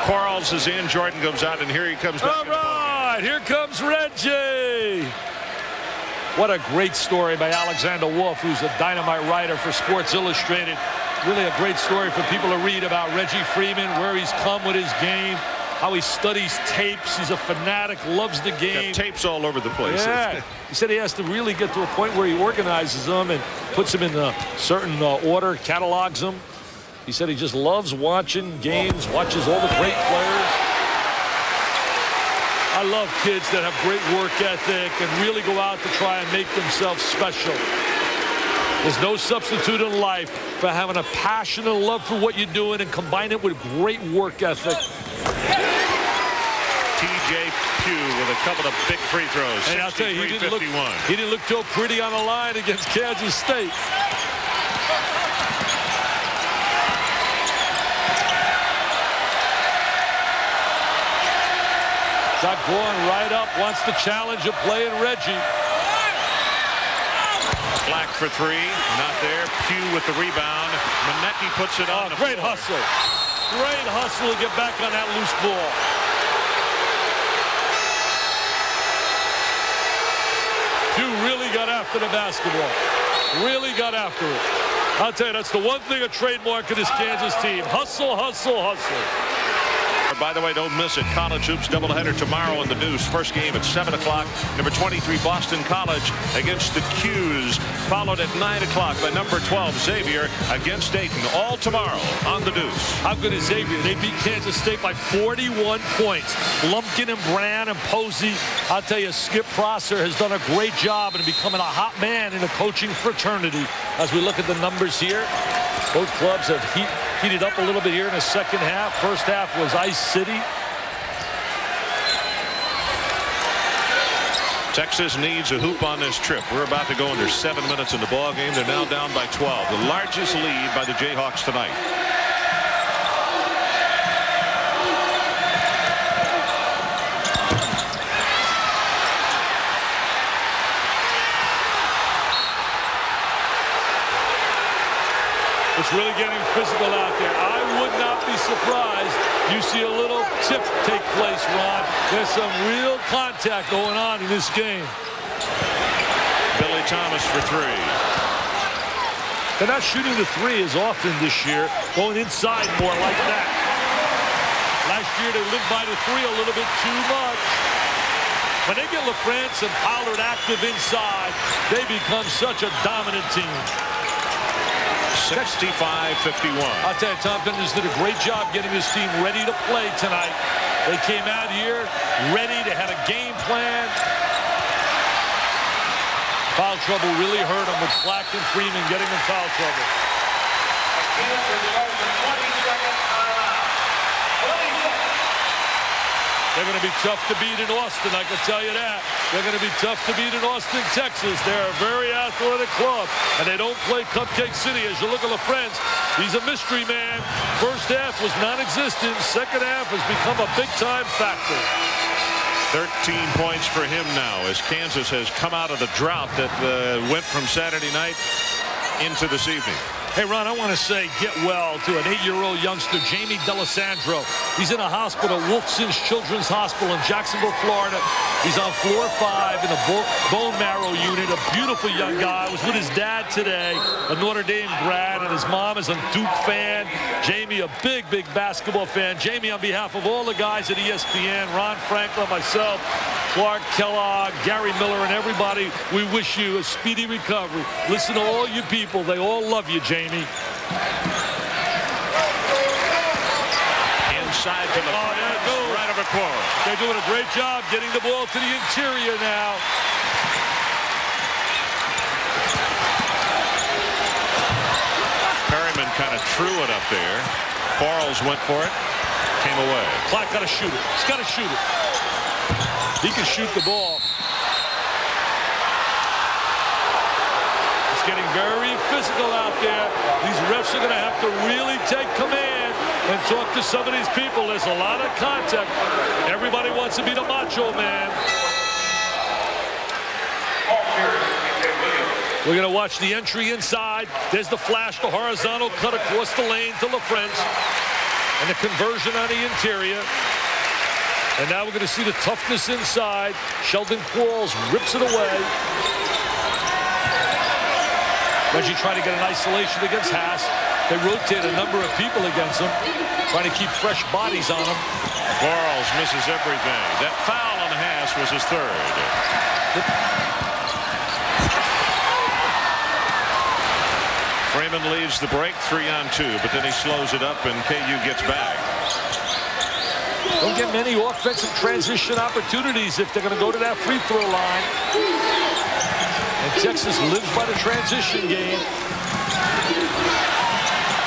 [SPEAKER 1] Quarles is in. Jordan comes out, and here he comes back.
[SPEAKER 2] All right, here comes Reggie. What a great story by Alexander Wolf, who's a dynamite writer for Sports Illustrated. Really a great story for people to read about Reggie Freeman, where he's come with his game, how he studies tapes. He's a fanatic, loves the game.
[SPEAKER 1] Got tapes all over the place.
[SPEAKER 2] Yeah. He said he has to really get to a point where he organizes them and puts them in a certain order, catalogs them. He said he just loves watching games, watches all the great players. I love kids that have great work ethic and really go out to try and make themselves special. There's no substitute in life for having a passion and love for what you're doing and combine it with great work ethic.
[SPEAKER 1] T.J. Pugh with a couple of big free throws.
[SPEAKER 2] And I'll tell you, he didn't look so pretty on the line against Kansas State. Got going right up, wants to challenge a play in Reggie.
[SPEAKER 1] Black for 3, not there. Pugh with the rebound. Manecki puts it on the
[SPEAKER 2] great
[SPEAKER 1] floor.
[SPEAKER 2] hustle. Great hustle to get back on that loose ball. Pugh really got after the basketball. Really got after it. I'll tell you, that's the one thing, a trademark of this Kansas team. Hustle, hustle, hustle.
[SPEAKER 1] By the way, don't miss it. College hoops doubleheader tomorrow in the Deuce. First game at 7 o'clock. Number 23 Boston College against the Qs. Followed at 9 o'clock by number 12 Xavier against Dayton. All tomorrow on the Deuce.
[SPEAKER 2] How good is Xavier? They beat Kansas State by 41 points. Lumpkin and Brown and Posey. I'll tell you, Skip Prosser has done a great job in becoming a hot man in the coaching fraternity. As we look at the numbers here, both clubs have heated up a little bit here in the second half. First half was Ice City.
[SPEAKER 1] Texas needs a hoop on this trip. We're about to go under 7 minutes in the ball game. They're now down by 12. The largest lead by the Jayhawks tonight.
[SPEAKER 2] It's really getting physical out there. I would not be surprised you see a little tip take place, Ron. There's some real contact going on in this game.
[SPEAKER 1] Billy Thomas for three.
[SPEAKER 2] They're not shooting the three as often this year, going inside more like that. Last year they lived by the three a little bit too much. When they get LaFrance and Pollard active inside, they become such a dominant team.
[SPEAKER 1] 65-51.
[SPEAKER 2] I'll tell you, Tom Penders did a great job getting his team ready to play tonight. They came out here ready. They had a game plan. Foul trouble really hurt them with Flack and Freeman getting in foul trouble. They're going to be tough to beat in Austin, I can tell you that. They're going to be tough to beat in Austin, Texas. They're a very athletic club, and they don't play Cupcake City. As you look at LaFrance, he's a mystery man. First half was non-existent. Second half has become a big-time factor.
[SPEAKER 1] 13 points for him now as Kansas has come out of the drought that went from Saturday night into this evening.
[SPEAKER 2] Hey, Ron, I want to say get well to an 8-year-old youngster, Jamie D'Alessandro. He's in a hospital, Wolfson's Children's Hospital in Jacksonville, Florida. He's on floor 5 in a bone marrow unit. A beautiful young guy. Was with his dad today, a Notre Dame grad, and his mom is a Duke fan. Jamie, a big, big basketball fan. Jamie, on behalf of all the guys at ESPN, Ron Franklin, myself, Clark Kellogg, Gary Miller, and everybody, we wish you a speedy recovery. Listen to all you people. They all love you, Jamie. Inside
[SPEAKER 1] to the right of a court.
[SPEAKER 2] They're doing a great job getting the ball to the interior now.
[SPEAKER 1] Perryman kind of threw it up there. Quarles went for it. Came away.
[SPEAKER 2] Clark got to shoot it. He's got to shoot it. He can shoot the ball. It's getting very physical out there. These refs are going to have to really take command and talk to some of these people. There's a lot of contact. Everybody wants to be the macho man. We're going to watch the entry inside. There's the flash, the horizontal cut across the lane to LaFrance. And the conversion on the interior. And now we're going to see the toughness inside. Sheldon Quarles rips it away. Reggie trying to get an isolation against Haas. They rotate a number of people against him, trying to keep fresh bodies on him.
[SPEAKER 1] Quarles misses everything. That foul on Haas was his third. Freeman leads the break 3-on-2, but then he slows it up and KU gets back.
[SPEAKER 2] Don't get many offensive transition opportunities if they're going to go to that free throw line. And Texas lives by the transition game.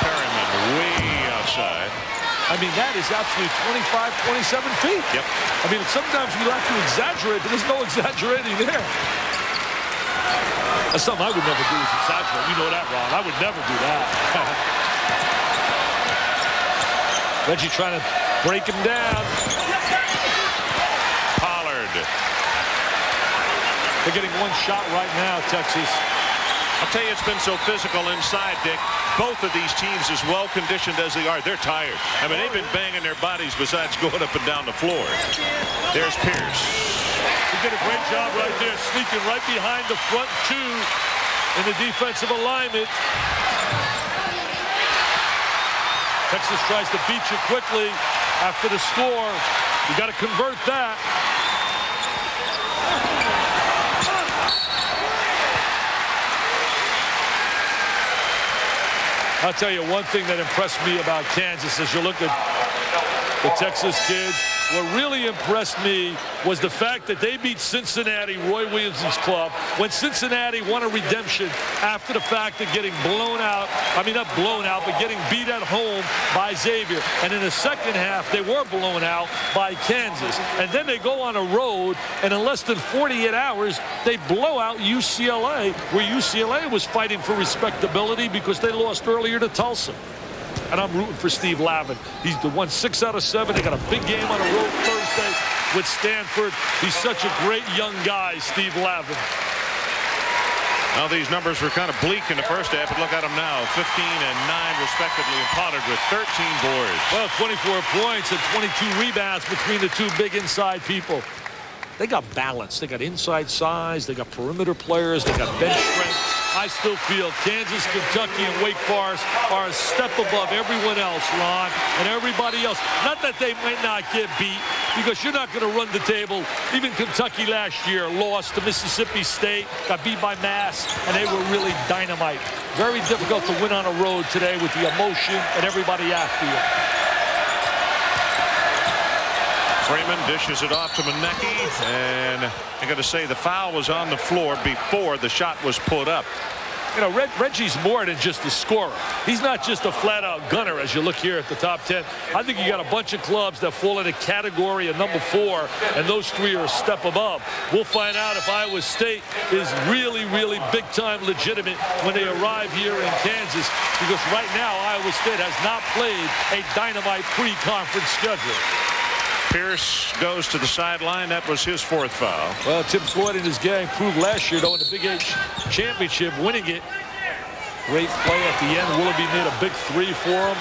[SPEAKER 1] Perryman way outside.
[SPEAKER 2] I mean, that is actually 25, 27 feet.
[SPEAKER 1] Yep.
[SPEAKER 2] I mean, sometimes we like to exaggerate, but there's no exaggerating there. That's something I would never do is exaggerate. You know that, Ron. I would never do that. Reggie trying to break him down.
[SPEAKER 1] Pollard.
[SPEAKER 2] They're getting one shot right now, Texas.
[SPEAKER 1] I'll tell you, it's been so physical inside, Dick. Both of these teams, as well-conditioned as they are, they're tired. I mean, they've been banging their bodies besides going up and down the floor. There's Pierce.
[SPEAKER 2] He did a great job right there, sneaking right behind the front two in the defensive alignment. Texas tries to beat you quickly. after the score. You got to convert that. I'll tell you one thing that impressed me about Kansas as you look at the Texas kids. What really impressed me was the fact that they beat Cincinnati, Roy Williams' club, when Cincinnati won a redemption after the fact of getting blown out. I mean, not blown out, but getting beat at home by Xavier. And in the second half, they were blown out by Kansas. And then they go on a road, and in less than 48 hours, they blow out UCLA, where UCLA was fighting for respectability because they lost earlier to Tulsa. And I'm rooting for Steve Lavin. He's the won 6 out of 7. They got a big game on the road Thursday with Stanford. He's such a great young guy, Steve Lavin.
[SPEAKER 1] Now these numbers were kind of bleak in the first half, but look at them now. 15 and 9 respectively, and Pollard with 13 boards.
[SPEAKER 2] Well, 24 points and 22 rebounds between the two big inside people. They got balance. They got inside size. They got perimeter players. They got bench strength. I still feel Kansas, Kentucky, and Wake Forest are a step above everyone else, Ron, and everybody else. Not that they might not get beat, because you're not going to run the table. Even Kentucky last year lost to Mississippi State, got beat by Mass, and they were really dynamite. Very difficult to win on a road today with the emotion and everybody after you.
[SPEAKER 1] Freeman dishes it off to Manecki, and I got to say the foul was on the floor before the shot was put up.
[SPEAKER 2] You know, Reggie's more than just a scorer. He's not just a flat-out gunner as you look here at the top 10. I think you got a bunch of clubs that fall in a category of number 4, and those 3 are a step above. We'll find out if Iowa State is really, really big-time legitimate when they arrive here in Kansas, because right now Iowa State has not played a dynamite pre-conference schedule.
[SPEAKER 1] Pierce goes to the sideline. That was his 4th foul.
[SPEAKER 2] Well, Tim Floyd and his gang proved last year, though, in the Big 8 championship, winning it. Great play at the end. Willoughby made a big 3 for him.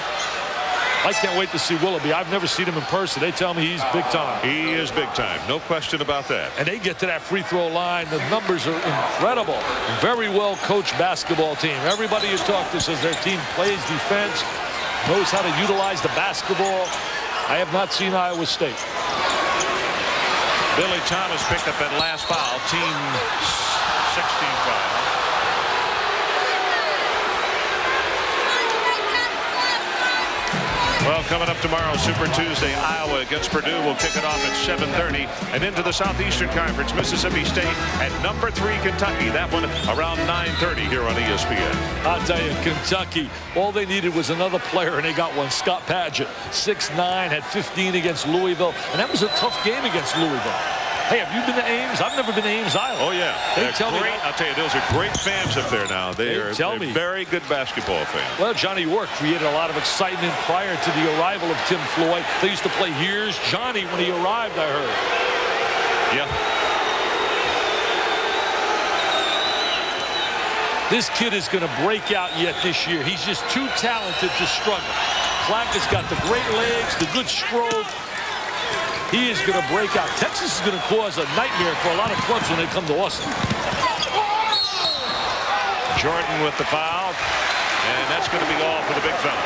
[SPEAKER 2] I can't wait to see Willoughby. I've never seen him in person. They tell me he's big time.
[SPEAKER 1] He is big time. No question about that.
[SPEAKER 2] And they get to that free throw line. The numbers are incredible. Very well coached basketball team. Everybody you talk to says their team plays defense, knows how to utilize the basketball. I have not seen Iowa State.
[SPEAKER 1] Billy Thomas picked up that last foul, team 16 foul. Well, coming up tomorrow, Super Tuesday, Iowa against Purdue. We'll kick it off at 7:30. And into the Southeastern Conference, Mississippi State at number 3, Kentucky. That one around 9:30 here on ESPN.
[SPEAKER 2] I'll tell you, Kentucky, all they needed was another player, and they got one. Scott Padgett, 6'9", had 15 against Louisville. And that was a tough game against Louisville. Hey, have you been to Ames? I've never been to Ames Island.
[SPEAKER 1] Oh, yeah.
[SPEAKER 2] They tell me
[SPEAKER 1] I'll tell you, those are great fans up there now. They're very good basketball fans.
[SPEAKER 2] Well, Johnny York created a lot of excitement prior to the arrival of Tim Floyd. They used to play Here's Johnny when he arrived, I heard.
[SPEAKER 1] Yeah.
[SPEAKER 2] This kid is going to break out yet this year. He's just too talented to struggle. Clark has got the great legs, the good stroke. He is going to break out. Texas is going to cause a nightmare for a lot of clubs when they come to Austin.
[SPEAKER 1] Jordan with the foul, and that's going to be all for the big fella.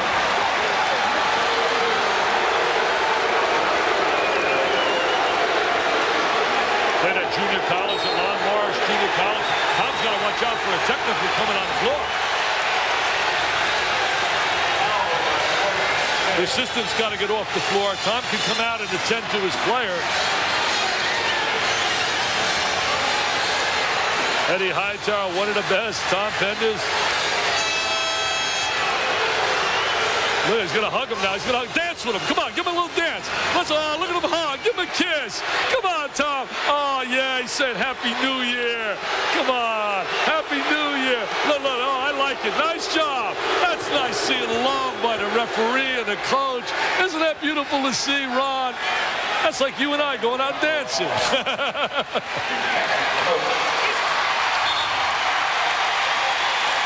[SPEAKER 2] Played at junior college at Long Marsh Junior College. Tom's got to watch out for a technical coming on the floor. The assistant's got to get off the floor. Tom can come out and attend to his player. Eddie Hightower, one of the best. Tom Penders. Look, he's going to hug him now. He's going to dance with him. Come on, give him a little dance. Let's look at him hug. Give him a kiss. Come on, Tom. Oh, yeah, he said Happy New Year. Come on. Happy New Year. Look, oh, I like it. Nice job. That's nice seeing love by the referee and the coach. Isn't that beautiful to see, Ron? That's like you and I going out dancing.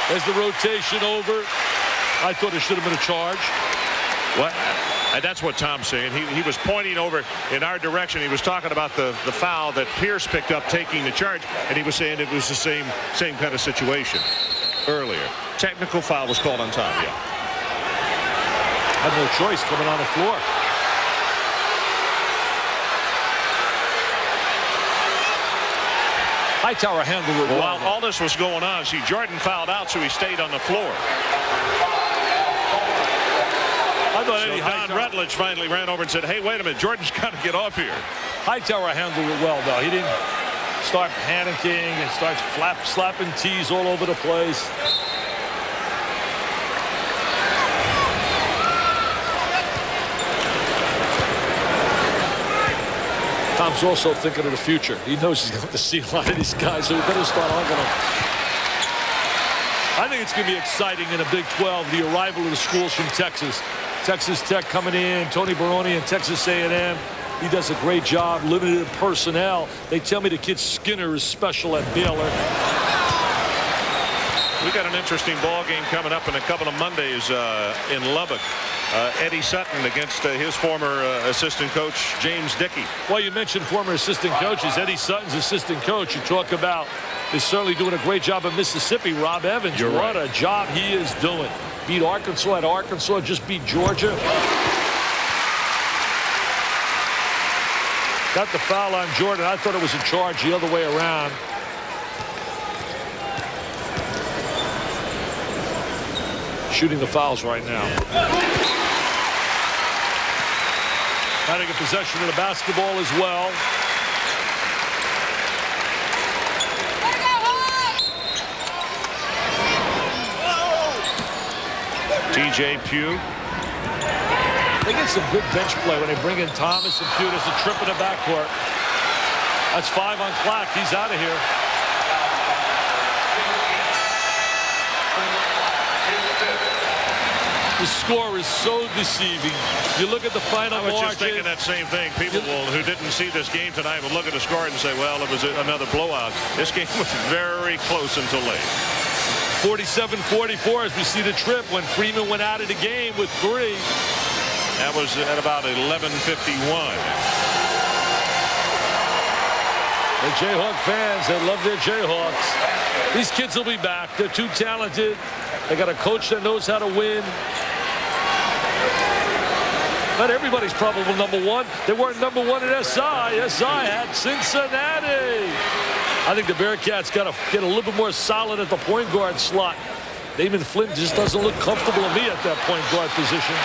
[SPEAKER 2] As the rotation over, I thought it should have been a charge.
[SPEAKER 1] What? That's what Tom's saying. He was pointing over in our direction. He was talking about the foul that Pierce picked up taking the charge, and he was saying it was the same kind of situation earlier. Technical foul was called on Tom, yeah.
[SPEAKER 2] Had no choice coming on the floor. Hightower handled it well.
[SPEAKER 1] While all this was going on, see, Jordan fouled out, so he stayed on the floor.
[SPEAKER 2] I thought
[SPEAKER 1] So Don Rutledge finally ran over and said, hey, wait a minute, Jordan's got to get off here.
[SPEAKER 2] Hightower handled it well, though. He didn't start panicking and start slapping tees all over the place. Tom's also thinking of the future. He knows he's going to see a lot of these guys, so he better start hugging them. I think it's going to be exciting in a Big 12, the arrival of the schools from Texas. Texas Tech coming in, Tony Baroni and Texas A&M. He does a great job, limited personnel. They tell me the kid Skinner is special at Baylor.
[SPEAKER 1] We got an interesting ball game coming up in a couple of Mondays in Lubbock. Eddie Sutton against his former assistant coach, James Dickey.
[SPEAKER 2] Well, you mentioned former assistant coaches. Eddie Sutton's assistant coach. You talk about is certainly doing a great job in Mississippi. Rob Evans,
[SPEAKER 1] You're
[SPEAKER 2] what
[SPEAKER 1] right.
[SPEAKER 2] a job he is doing. Beat Arkansas at Arkansas, just beat Georgia. Got the foul on Jordan. I thought it was a charge the other way around. Shooting the fouls right now. Trying to get possession of the basketball as well.
[SPEAKER 1] TJ Pugh.
[SPEAKER 2] They get some good bench play when they bring in Thomas and Pugh. There's a trip in the backcourt. That's 5 on clock. He's out of here. The score is so deceiving. You look at the final
[SPEAKER 1] I was
[SPEAKER 2] margin.
[SPEAKER 1] just thinking that same thing. People who didn't see this game tonight will look at the score and say, well, it was another blowout. This game was very close until late.
[SPEAKER 2] 47-44 as we see the trip when Freeman went out of the game with 3.
[SPEAKER 1] That was at about 11:51.
[SPEAKER 2] The Jayhawk fans, they love their Jayhawks. These kids will be back. They're too talented. They got a coach that knows how to win. Not everybody's probable #1. They weren't #1 at SI. SI had Cincinnati. I think the Bearcats got to get a little bit more solid at the point guard slot. Damon Flynn just doesn't look comfortable to me at that point guard position.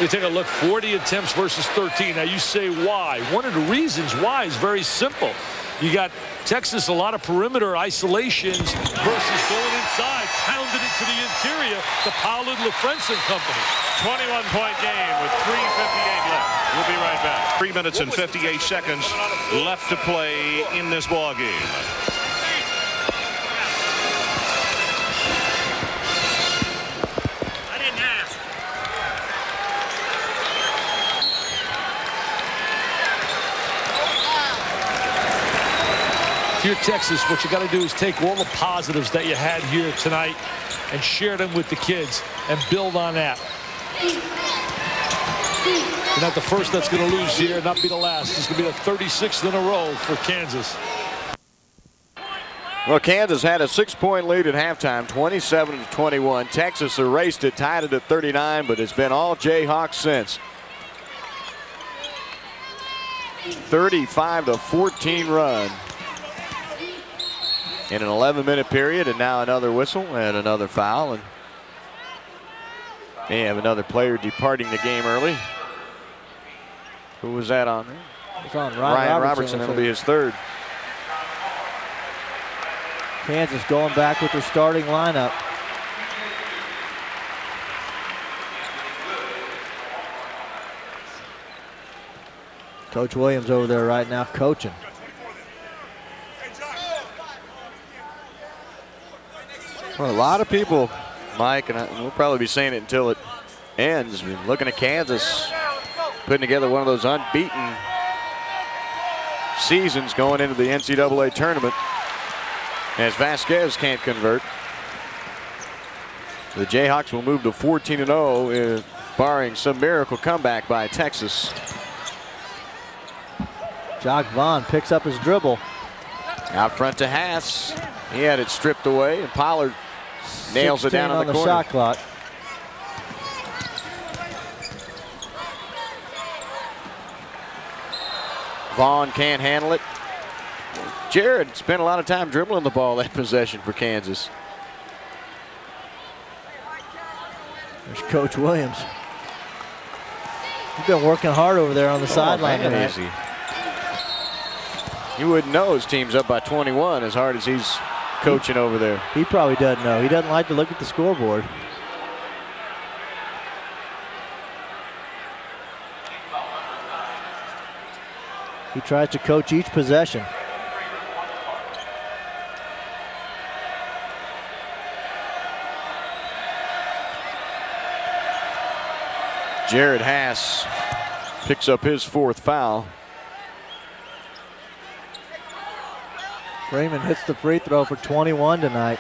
[SPEAKER 2] You take a look, 40 attempts versus 13. Now you say why? One of the reasons why is very simple. You got Texas, a lot of perimeter isolations versus going inside, pounded it to the interior, the Pollard LaFrentz company.
[SPEAKER 1] 21-point game with 3:58 left. We'll be right back. 3 minutes and 58 seconds left to play in this ball game.
[SPEAKER 5] I didn't ask.
[SPEAKER 2] If you're Texas, what you got to do is take all the positives that you had here tonight and share them with the kids and build on that. You're not the first that's going to lose here, not be the last. It's going to be the 36th in a row for Kansas.
[SPEAKER 6] Well, Kansas had a 6-point lead at halftime, 27-21. Texas erased it, tied it at 39, but it's been all Jayhawks since. 35-14 run in an 11-minute period, and now another whistle and another foul, and they have another player departing the game early. Who was that on?
[SPEAKER 7] It's on
[SPEAKER 6] Ryan Robertson. It'll be his third.
[SPEAKER 7] Kansas going back with their starting lineup. Coach Williams over there right now coaching.
[SPEAKER 6] Well, a lot of people, Mike, and we'll probably be saying it until it ends, looking at Kansas putting together one of those unbeaten seasons going into the NCAA tournament. As Vasquez can't convert, the Jayhawks will move to 14-0, barring some miracle comeback by Texas.
[SPEAKER 7] Jock Vaughn picks up his dribble.
[SPEAKER 6] Out front to Haas. He had it stripped away, and Pollard nails it down on the corner.
[SPEAKER 7] Shot clock.
[SPEAKER 6] Vaughn can't handle it. Jared spent a lot of time dribbling the ball that possession for Kansas.
[SPEAKER 7] There's Coach Williams. He's been working hard over there on the sideline tonight.
[SPEAKER 6] Easy. You wouldn't know his team's up by 21 as hard as he's coaching over there.
[SPEAKER 7] He probably doesn't know. He doesn't like to look at the scoreboard. He tries to coach each possession.
[SPEAKER 6] Jared Haas picks up his 4th foul.
[SPEAKER 7] Freeman hits the free throw for 21 tonight.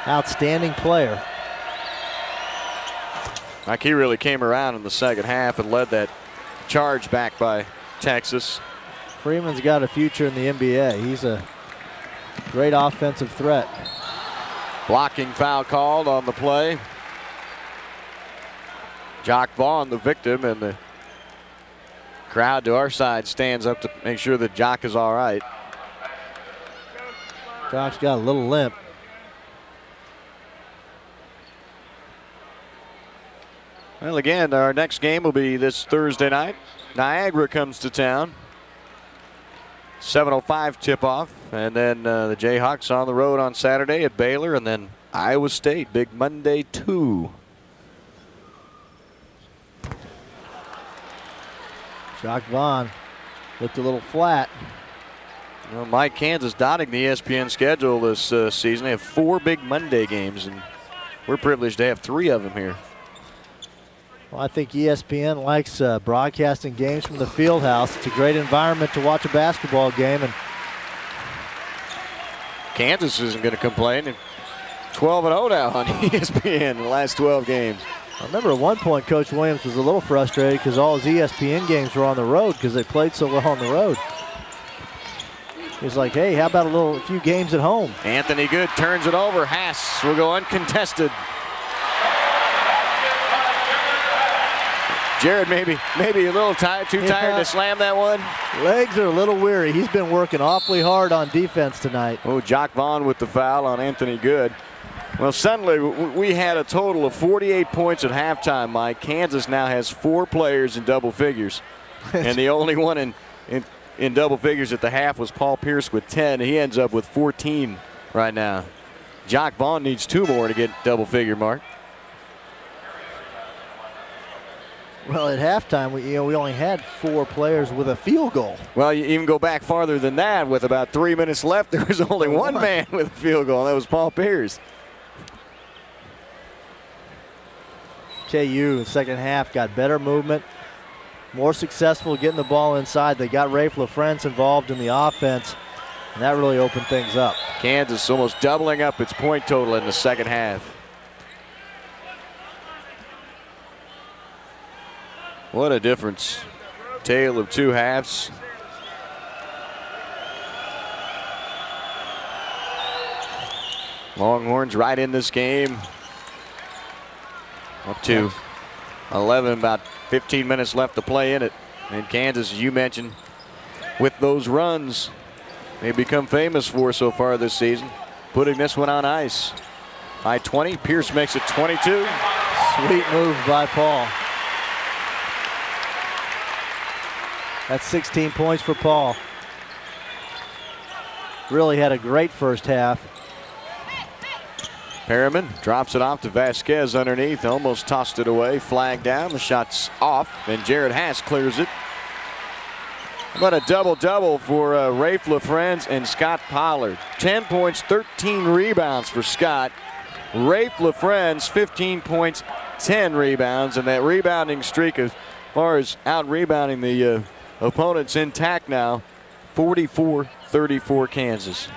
[SPEAKER 7] Outstanding player.
[SPEAKER 6] Like he really came around in the second half and led that charge back by Texas.
[SPEAKER 7] Freeman's got a future in the NBA. He's a great offensive threat.
[SPEAKER 6] Blocking foul called on the play. Jock Vaughn, the victim, and the crowd to our side stands up to make sure that Jock is all right.
[SPEAKER 7] Jock's got a little limp.
[SPEAKER 6] Well, again, our next game will be this Thursday night. Niagara comes to town. 7:05 tip-off, and then the Jayhawks on the road on Saturday at Baylor, and then Iowa State, Big Monday 2.
[SPEAKER 7] Jock Vaughn looked a little flat.
[SPEAKER 6] Well, Mike, Kansas dotting the ESPN schedule this season. They have 4 Big Monday games, and we're privileged to have 3 of them here.
[SPEAKER 7] Well, I think ESPN likes broadcasting games from the Fieldhouse. It's a great environment to watch a basketball game, and
[SPEAKER 6] Kansas isn't going to complain. 12-0 now on ESPN in the last 12 games.
[SPEAKER 7] I remember at one point Coach Williams was a little frustrated because all his ESPN games were on the road because they played so well on the road. He's like, hey, how about a few games at home?
[SPEAKER 6] Anthony Good turns it over. Haas will go uncontested. Jared maybe a little tired, too tired to slam that one.
[SPEAKER 7] Legs are a little weary. He's been working awfully hard on defense tonight.
[SPEAKER 6] Oh, Jock Vaughn with the foul on Anthony Good. Well, suddenly we had a total of 48 points at halftime, Mike. Kansas now has 4 players in double figures. And the only one in double figures at the half was Paul Pierce with 10. He ends up with 14 right now. Jock Vaughn needs 2 more to get double figure mark.
[SPEAKER 7] Well, at halftime, we only had 4 players with a field goal.
[SPEAKER 6] Well, you even go back farther than that. With about 3 minutes left, there was only one man with a field goal, and that was Paul Pierce.
[SPEAKER 7] KU in the second half got better movement, more successful getting the ball inside. They got Rafe LaFrance involved in the offense, and that really opened things up.
[SPEAKER 6] Kansas almost doubling up its point total in the second half. What a difference. Tale of 2 halves. Longhorns right in this game. Up to 11, about 15 minutes left to play in it. And Kansas, as you mentioned, with those runs they've become famous for so far this season, putting this one on ice. High 20, Pierce makes it 22.
[SPEAKER 7] Sweet move by Paul. That's 16 points for Paul. Really had a great first half.
[SPEAKER 6] Perriman drops it off to Vasquez underneath, almost tossed it away, flag down, the shot's off, and Jared Haas clears it. How about a double-double for Rafe LaFrance and Scott Pollard. 10 points, 13 rebounds for Scott. Rafe LaFrance, 15 points, 10 rebounds, and that rebounding streak as far as out-rebounding the opponents intact now. 44-34 Kansas.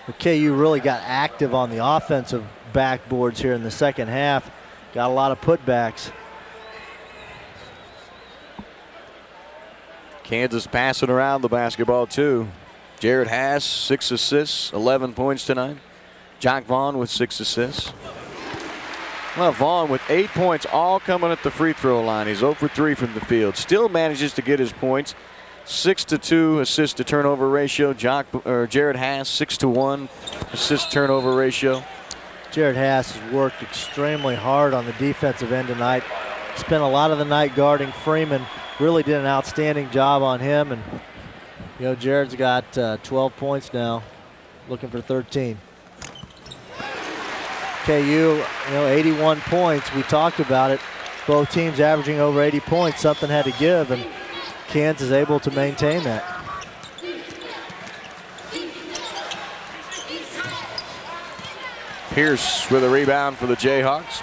[SPEAKER 7] The KU really got active on the offensive backboards here in the second half. Got a lot of putbacks.
[SPEAKER 6] Kansas passing around the basketball too. Jared Haas, 6 assists, 11 points tonight. Jock Vaughn with 6 assists. Well, Vaughn with 8 points, all coming at the free throw line. He's 0 for 3 from the field. Still manages to get his points. 6-2 assist to turnover ratio. Jared Haas 6-1 assist turnover ratio.
[SPEAKER 7] Jared Haas has worked extremely hard on the defensive end tonight. Spent a lot of the night guarding Freeman. Really did an outstanding job on him. And, you know, Jared's got 12 points now, looking for 13. KU, 81 points. We talked about it. Both teams averaging over 80 points. Something had to give, and Kansas able to maintain that.
[SPEAKER 6] Pierce with a rebound for the Jayhawks.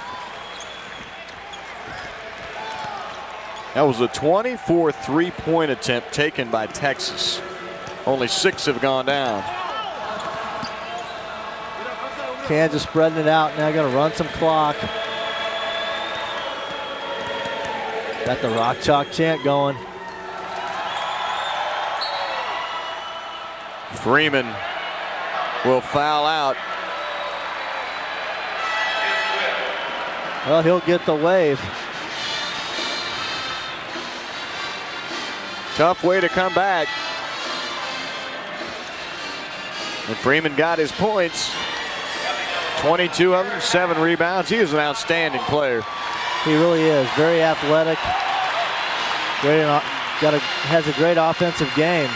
[SPEAKER 6] That was a 24 three-point attempt taken by Texas. Only 6 have gone down.
[SPEAKER 7] Kansas spreading it out, now going to run some clock. Got the Rock Chalk chant going.
[SPEAKER 6] Freeman will foul out.
[SPEAKER 7] Well, he'll get the wave.
[SPEAKER 6] Tough way to come back. And Freeman got his points. 22 of them, 7 rebounds. He is an outstanding player.
[SPEAKER 7] He really is. Very athletic. Has a great offensive game.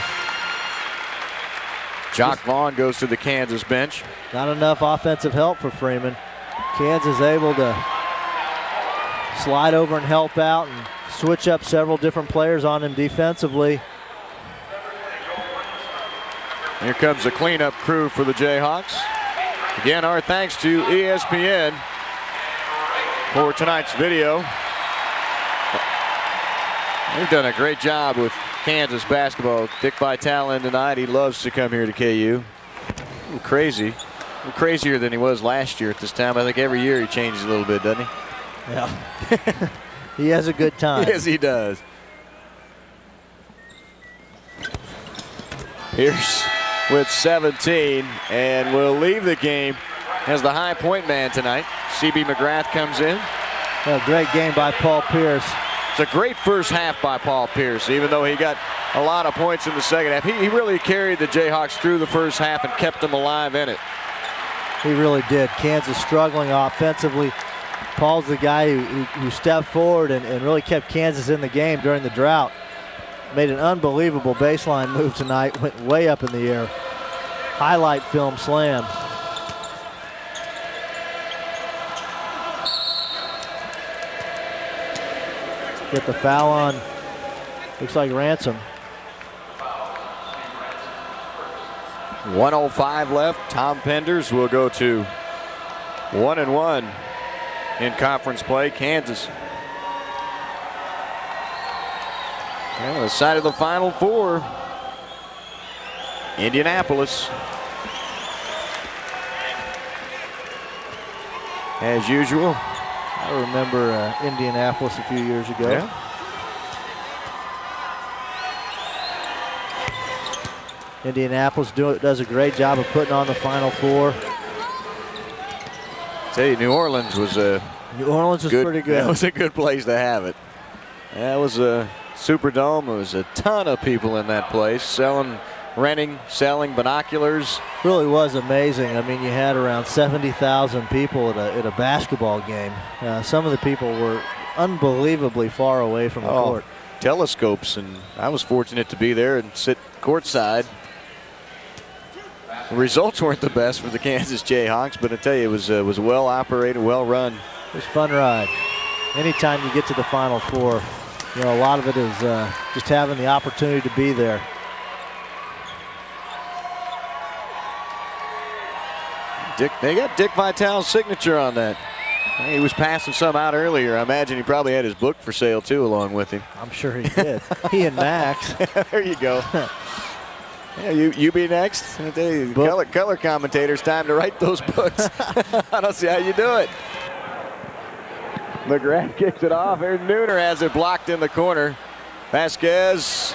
[SPEAKER 6] Jock Vaughn goes to the Kansas bench.
[SPEAKER 7] Not enough offensive help for Freeman. Kansas able to slide over and help out and switch up several different players on him defensively.
[SPEAKER 6] Here comes the cleanup crew for the Jayhawks. Again, our thanks to ESPN for tonight's video. They've done a great job with Kansas basketball. Dick Vitale in tonight. He loves to come here to KU. A little crazy. A little crazier than he was last year at this time. I think every year he changes a little bit, doesn't he?
[SPEAKER 7] Yeah. He has a good time.
[SPEAKER 6] Yes, he does. Pierce with 17 and will leave the game as the high point man tonight. CB McGrath comes in.
[SPEAKER 7] A great game by Paul Pierce.
[SPEAKER 6] It's a great first half by Paul Pierce, even though he got a lot of points in the second half. He really carried the Jayhawks through the first half and kept them alive in it.
[SPEAKER 7] He really did. Kansas struggling offensively. Paul's the guy who stepped forward and really kept Kansas in the game during the drought. Made an unbelievable baseline move tonight, went way up in the air. Highlight film slam. Get the foul on, looks like Ransom.
[SPEAKER 6] 1:05 left. Tom Penders will go to 1-1 in conference play. Kansas on the side of the Final Four. Indianapolis. As usual.
[SPEAKER 7] I remember Indianapolis a few years ago.
[SPEAKER 6] Yeah.
[SPEAKER 7] Indianapolis does a great job of putting on the Final Four.
[SPEAKER 6] Tell you, New Orleans was
[SPEAKER 7] pretty good.
[SPEAKER 6] That was a good place to have it. That was a Superdome. There was a ton of people in that place selling binoculars.
[SPEAKER 7] Really was amazing. I mean, you had around 70,000 people at a basketball game. Some of the people were unbelievably far away from the court.
[SPEAKER 6] Telescopes, and I was fortunate to be there and sit courtside. The results weren't the best for the Kansas Jayhawks, but I tell you, it was well operated, well run.
[SPEAKER 7] It was a fun ride. Anytime you get to the Final Four, a lot of it is just having the opportunity to be there.
[SPEAKER 6] They got Dick Vitale's signature on that. He was passing some out earlier. I imagine he probably had his book for sale too along with him.
[SPEAKER 7] I'm sure he did. He and Max.
[SPEAKER 6] There you go. Yeah, you be next. Color commentators, time to write those books. I don't see how you do it. McGrath kicks it off. Here's Nooner has it blocked in the corner. Vasquez,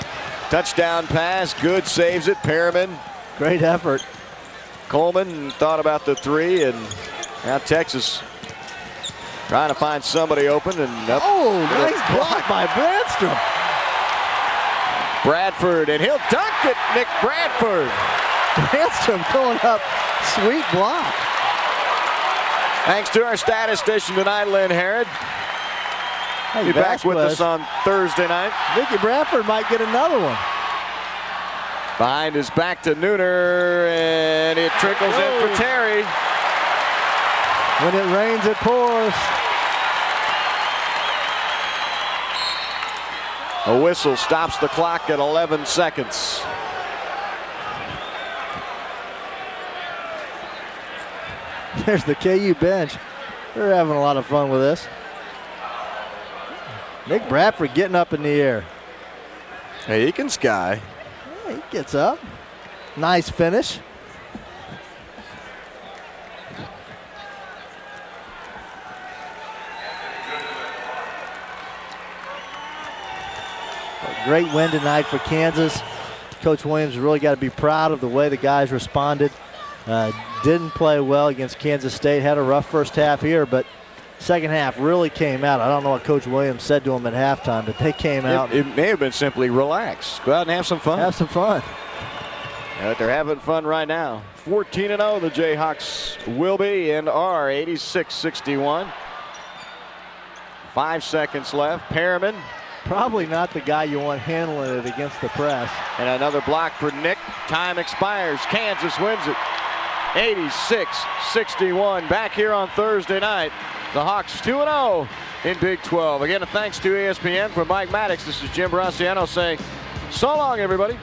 [SPEAKER 6] touchdown pass, good, saves it. Perriman.
[SPEAKER 7] Great effort.
[SPEAKER 6] Coleman thought about the three, and now Texas trying to find somebody open. And
[SPEAKER 7] nice block by Brandstrom.
[SPEAKER 6] Bradford, and he'll dunk it, Nick Bradford.
[SPEAKER 7] Ransom going up, sweet block.
[SPEAKER 6] Thanks to our statistician tonight, Lynn Herod.
[SPEAKER 7] Hey,
[SPEAKER 6] Be back with
[SPEAKER 7] Vasquez.
[SPEAKER 6] us on Thursday night.
[SPEAKER 7] Nicky Bradford might get another one.
[SPEAKER 6] Behind his back to Nooner, and it trickles in for Terry.
[SPEAKER 7] When it rains, it pours.
[SPEAKER 6] A whistle stops the clock at 11 seconds.
[SPEAKER 7] There's the KU bench. They're having a lot of fun with this. Nick Bradford getting up in the air.
[SPEAKER 6] Hey, he can sky.
[SPEAKER 7] Yeah, he gets up. Nice finish. A great win tonight for Kansas. Coach Williams really got to be proud of the way the guys responded. Didn't play well against Kansas State. Had a rough first half here, but second half really came out. I don't know what Coach Williams said to them at halftime, but they came out.
[SPEAKER 6] It may have been simply relax. Go out and have some fun.
[SPEAKER 7] Have some fun.
[SPEAKER 6] But they're having fun right now. 14-0 the Jayhawks will be and are 86-61. 5 seconds left. Perriman.
[SPEAKER 7] Probably not the guy you want handling it against the press.
[SPEAKER 6] And another block for Nick. Time expires. Kansas wins it. 86-61. Back here on Thursday night. The Hawks 2-0 in Big 12. Again, a thanks to ESPN. For Mike Maddox, this is Jim Braciano saying so long, everybody.